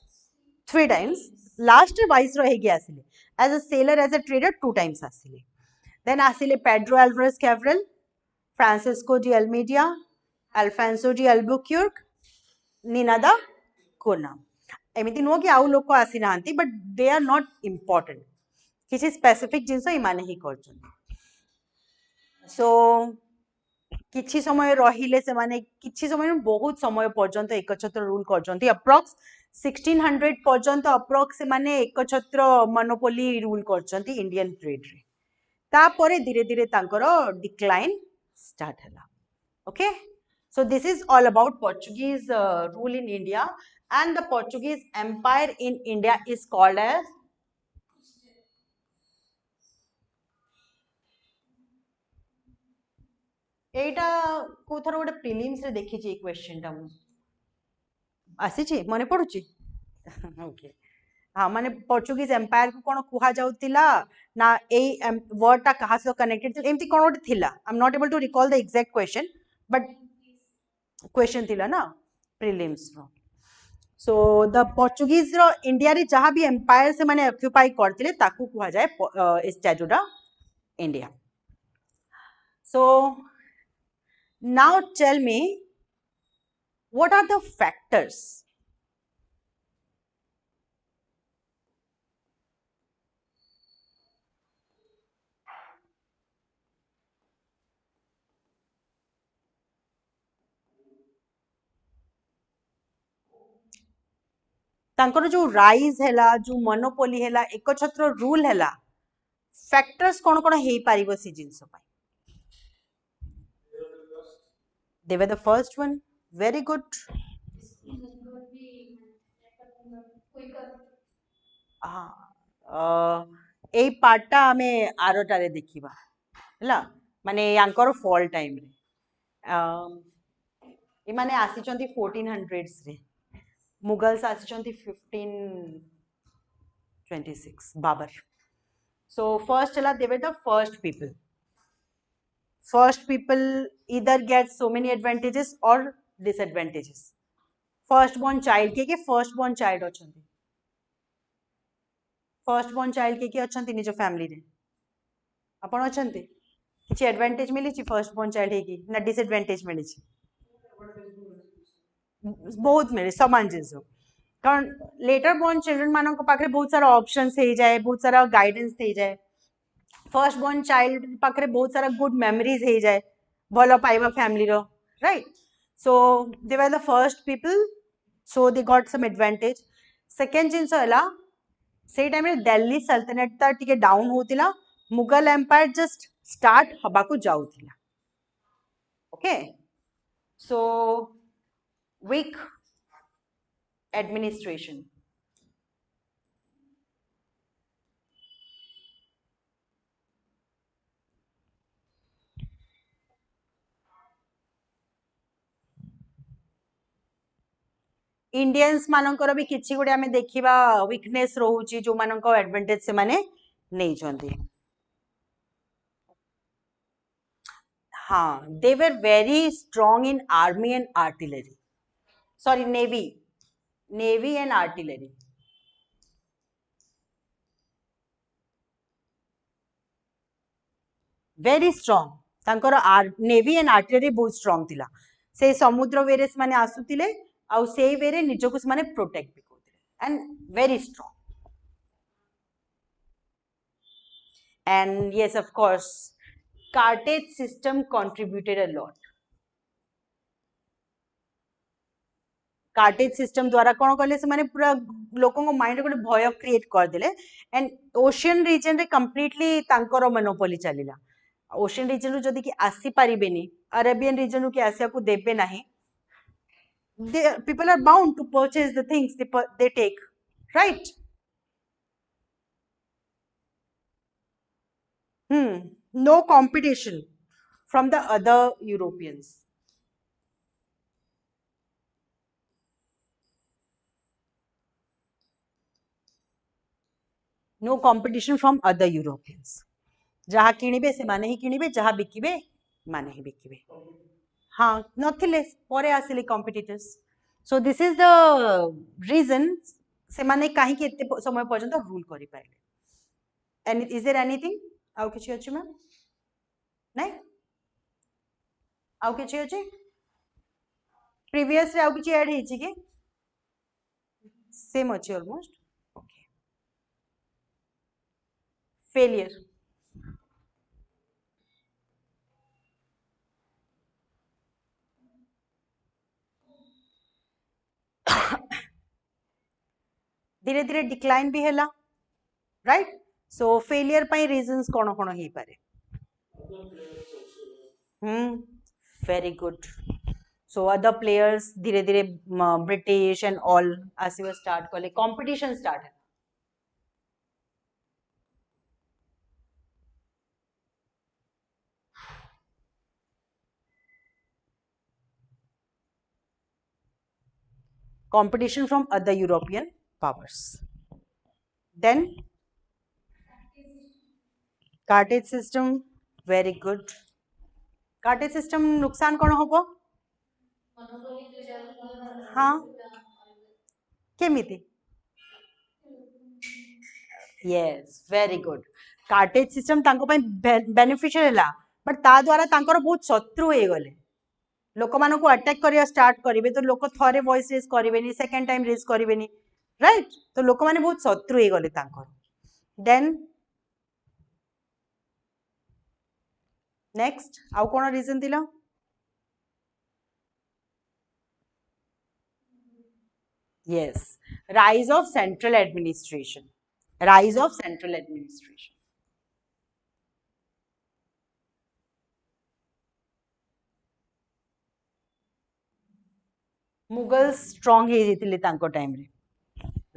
3 times. Last viceroy ହେଇକି ଆସିଲେ as a sailor, as a trader 2 times ଆସିଲେ. Then ଆସିଲେ Pedro Alvarez Cabral, Francisco de Almeida, Alfonso de Albuquerque, Nina da Cunha. ଏମିତି ନୁହଁ କି ଆଉ ଲୋକ ଆସିନାହାନ୍ତି, but they are not important. କିଛି specific ଜିନିଷ ଏମାନେ ହିଁ କରିଛନ୍ତି. So କିଛି ସମୟ ରହିଲେ ସେମାନେ, କିଛି ସମୟ ବହୁତ ସମୟ ପର୍ଯ୍ୟନ୍ତ ଏକଛତ୍ର ରୁଲ କରିଛନ୍ତି. Approx 1600 ପର୍ଯ୍ୟନ୍ତ approx ସେମାନେ ଏକଛତ୍ର monopoly ରୁଲ କରିଛନ୍ତି ଇଣ୍ଡିଆନ ଟ୍ରେଡରେ. ତାପରେ ଧୀରେ ଧୀରେ ତାଙ୍କର ଡିକ୍ଲାଇନ ଷ୍ଟାର୍ଟ ହେଲା. Okay, so this is all about Portuguese rule in India, and the Portuguese empire in India is called as एटा को थोड़ा गोटे प्रिलिम्स रे देखी छी क्वेश्चन टा मु आसी छी मने पडुची. ओके, हाँ माने पोर्चुगीज एम्पायर को कोन कुहा जाउतिला ना ए वर्ड टा कहा से कनेक्टेड एमती कोन गोटे थिला. I am not able to recall the exact question, but question थिला ना प्रिलिम्स रो. सो द पोर्चुगीज रो इंडिया रे जहां भी एम्पायर से माने ऑक्युपाई करथिले ताकू कुहा जाय statute of India. So now tell me, what are the factors तांकर जो राइज हैला, जो मोनोपोली हैला, एकछत्र रूल हैला, फैक्टर्स कोन कोन हेई पारिबो सी जिंस पय? They were the first one. Very good. एई पार्टा आमे आरोटारे देखिबा हैला, माने यांकर फॉल टाइम रे ए माने आसी चंती 1400s रे, मुगल्स आसी चंती 1526 बाबर. So first हैला, they were the first people. First people either get so many advantages or disadvantages. First born child के first born child अछंती, first born child के अछंती निजो फैमिली रे आपण अछंती, किछि एडवांटेज मिली छि फर्स्ट born child हेकी ना डिसएडवांटेज मिली छि? बहुत मिले समान जिंस, कारण लेटर born children मानक पाखरे बहुत सारा ऑप्शंस हे जाए, बहुत सारा गाइडेंस हे जाए. फर्स्ट born child पाखरे बहुत सारा गुड मेमोरीज हे जाए, भलो पाइबा फैमिली रो, right. So they were the first people, so they got some advantage. Second जिंस हला, से टाइम रे दिल्ली सल्तनत ता टिके डाउन होतिला, मुगल एम्पायर जस्ट स्टार्ट हबा को जाउतिला. Okay, so weak administration. Indians मानकर भी किछि गुडे आमे देखिबा वीकनेस रहउची, जो मानक एडवांटेज से माने नै जंदी. हाँ, they were very strong in army and artillery. Sorry, navy and artillery. Very strong. तांकर नेवी एंड आर्टिलरी बहुत स्ट्रांग थिला. से समुद्र वेरे माने आसुतिले, आउ से वेरे निजको माने प्रोटेक्ट भी करथिले, and very strong. And yes, of course, cartage system contributed a lot. Cartage system द्वारा कौन कले से माने पूरा लोकों को माइंड को भय क्रिएट कर देले, एंड ओशियन रीजन रे कंप्लीटली तांकर मोनोपोली चलिला. ओशियन रीजन रो जदी कि आसी परिबेनी, अरेबियन रीजन रो कि आसिया को देबे नाही, people are bound to purchase the things they take, right? No competition from the other Europeans. No competition from other Europeans. जहा किनिबे से माने ही किनिबे, जहा बिकिबे माने ही बिकिबे. हाँ, नथिले परे आसिले competitors. So this is the reason से माने काहे कि एते समय पर्यंत रूल करि पाइले एनी इज देयर एनीथिंग आउ किछि अछि मैम नै आउ किछि अछि प्रीवियस रे आउ किछि ऐड हेछि कि सेम अछि ऑलमोस्ट ओके फेलियर धीरे धीरे डिक्लाइन भी हैला राइट सो फेलियर पई रीजंस कोन कोन हे पारे very good so other players धीरे धीरे ब्रिटिश एंड ऑल आसीबा स्टार्ट कले कंपटीशन स्टार्ट है competition from other European powers. Then cartage system, very good. Cartage system नुकसान कौन होगा? हाँ केमिति? Yes, very good. Cartage system तांको ପାଇଁ बेनिफिशियल ହେଲା बट ता द्वारा तांकर बहुत शत्रु हे गले लोक मानको अटैक करिया स्टार्ट करिवे तो लोक थरे वॉइस रेज करिवेनी सेकंड टाइम रेज करिवेनी राइट तो लोक माने बहुत शत्रु हे गले तांकर देन नेक्स्ट आउ कोन रीजन दिला yes rise of central administration rise of central administration Mughals strong हे जेतिले तांको टाइम रे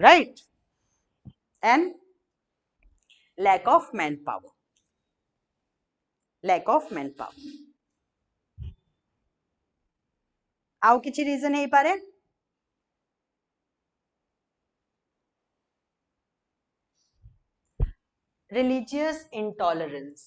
right and lack of manpower lack of manpower आउ किछि रीजन हे पारे religious intolerance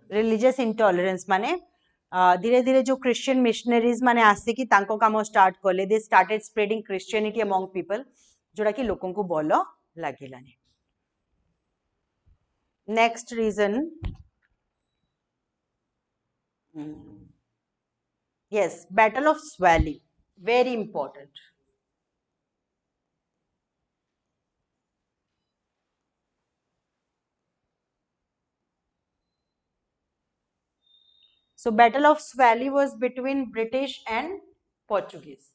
religious intolerance माने धीरे धीरे जो क्रिश्चियन मिशनरीज माने आसे कि तांको काम स्टार्ट कले they started spreading Christianity among people जोड़ा कि लोकों को बोलो लागिलानी next reason yes battle of Swally very important so battle of Swally was between British and Portuguese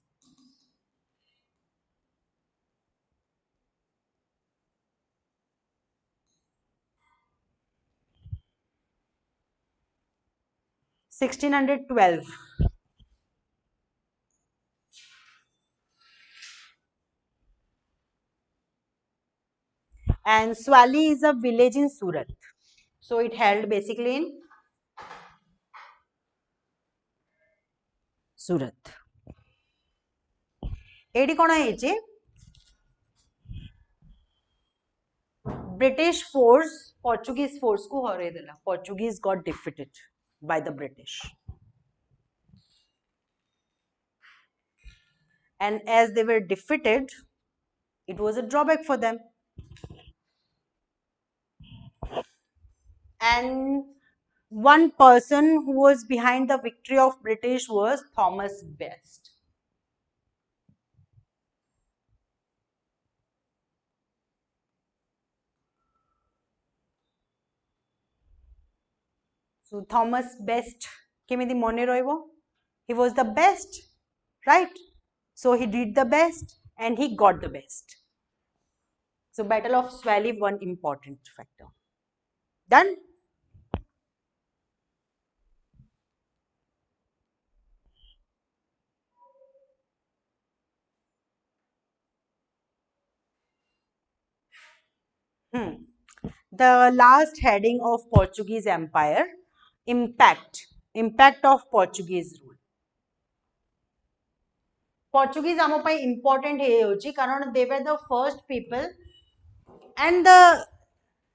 (1612) and Swally is a village in Surat so it held basically in Surat एडी कोन हेचे British force Portuguese force को हरे देला Portuguese got defeated by the British and as they were defeated it was a drawback for them and one person who was behind the victory of British was Thomas Best so Thomas Best केमिति मने रहइबो he was the best right so he did the best and he got the best so battle of Swally one important factor done the last heading of Portuguese Empire impact of Portuguese rule Portuguese आम important है कारण they were the first people and the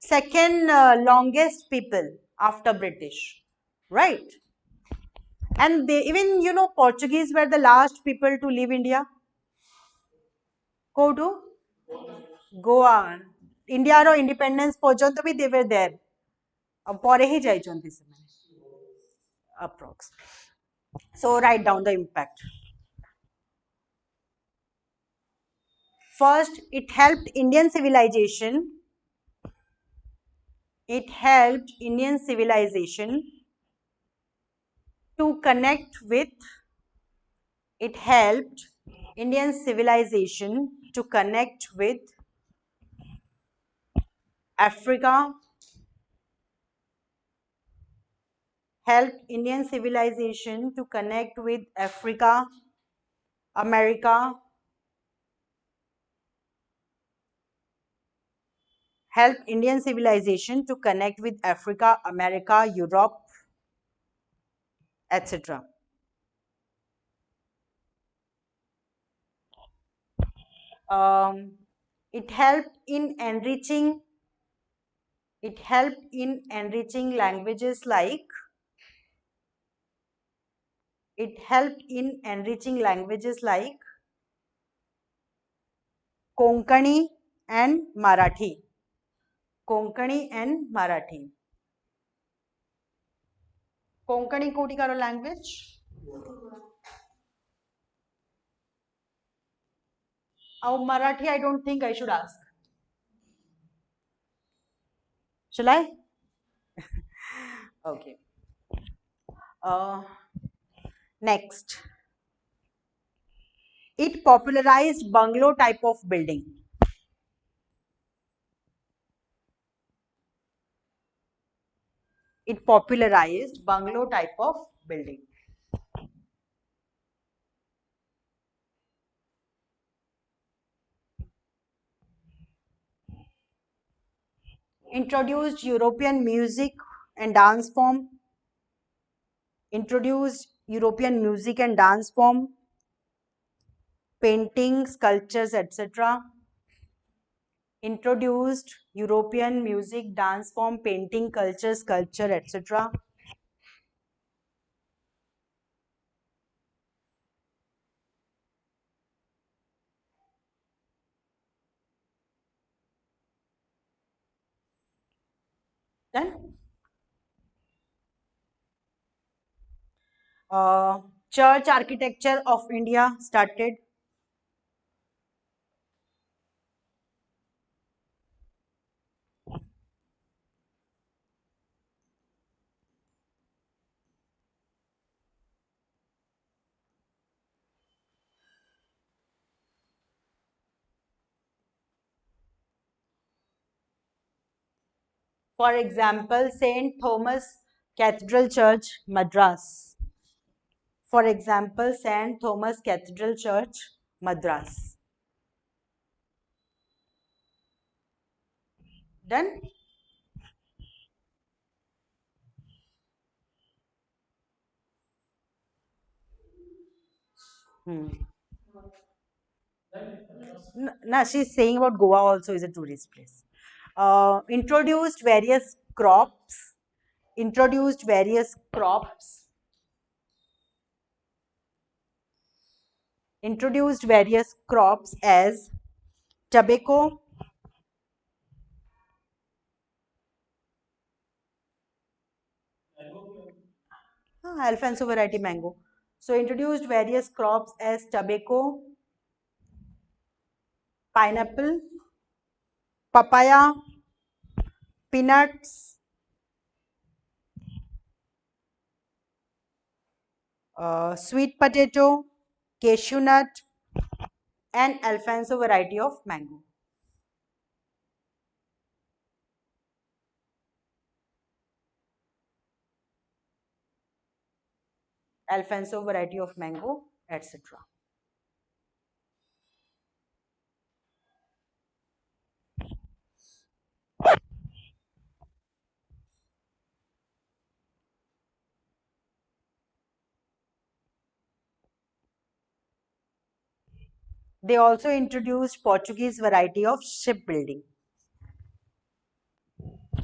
second longest people after British, right? And they even, you know, Portuguese were the last people to leave India. Kodu, Goa, India row independence पर्यंत भी they were there. अब परे ही जाइछन्ति ସେମାନେ approx. So write down the impact. First, it helped Indian civilization. It helped Indian civilization to connect with. It helped Indian civilization to connect with Africa. Helped Indian civilization to connect with Africa, America. Helped Indian civilization to connect with Africa, America, Europe, etc. It helped in enriching. It helped in enriching languages like. It helped in enriching languages like Konkani and Marathi. Konkani and Marathi. Konkani kodi karo language. Now Marathi, I don't think I should ask. Shall I? Okay. Next. It popularized bungalow type of building. It popularized bungalow type of building. Introduced European music and dance form. Introduced European music and dance form. Painting, sculptures, etc. Introduced European music, dance form, painting, culture, sculpture, etc. Then church architecture of India started. For example, St. Thomas Cathedral Church, Madras. For example, St. Thomas Cathedral Church, Madras. Done? Hmm. No, she's saying about Goa also is a tourist place. Introduced various crops. Introduced various crops. Introduced various crops as tobacco, Alfonso variety mango. So introduced various crops as tobacco, pineapple, papaya, peanuts, sweet potato, cashew nut, and Alfonso variety of mango. Alfonso variety of mango, etc. They also introduced Portuguese variety of shipbuilding.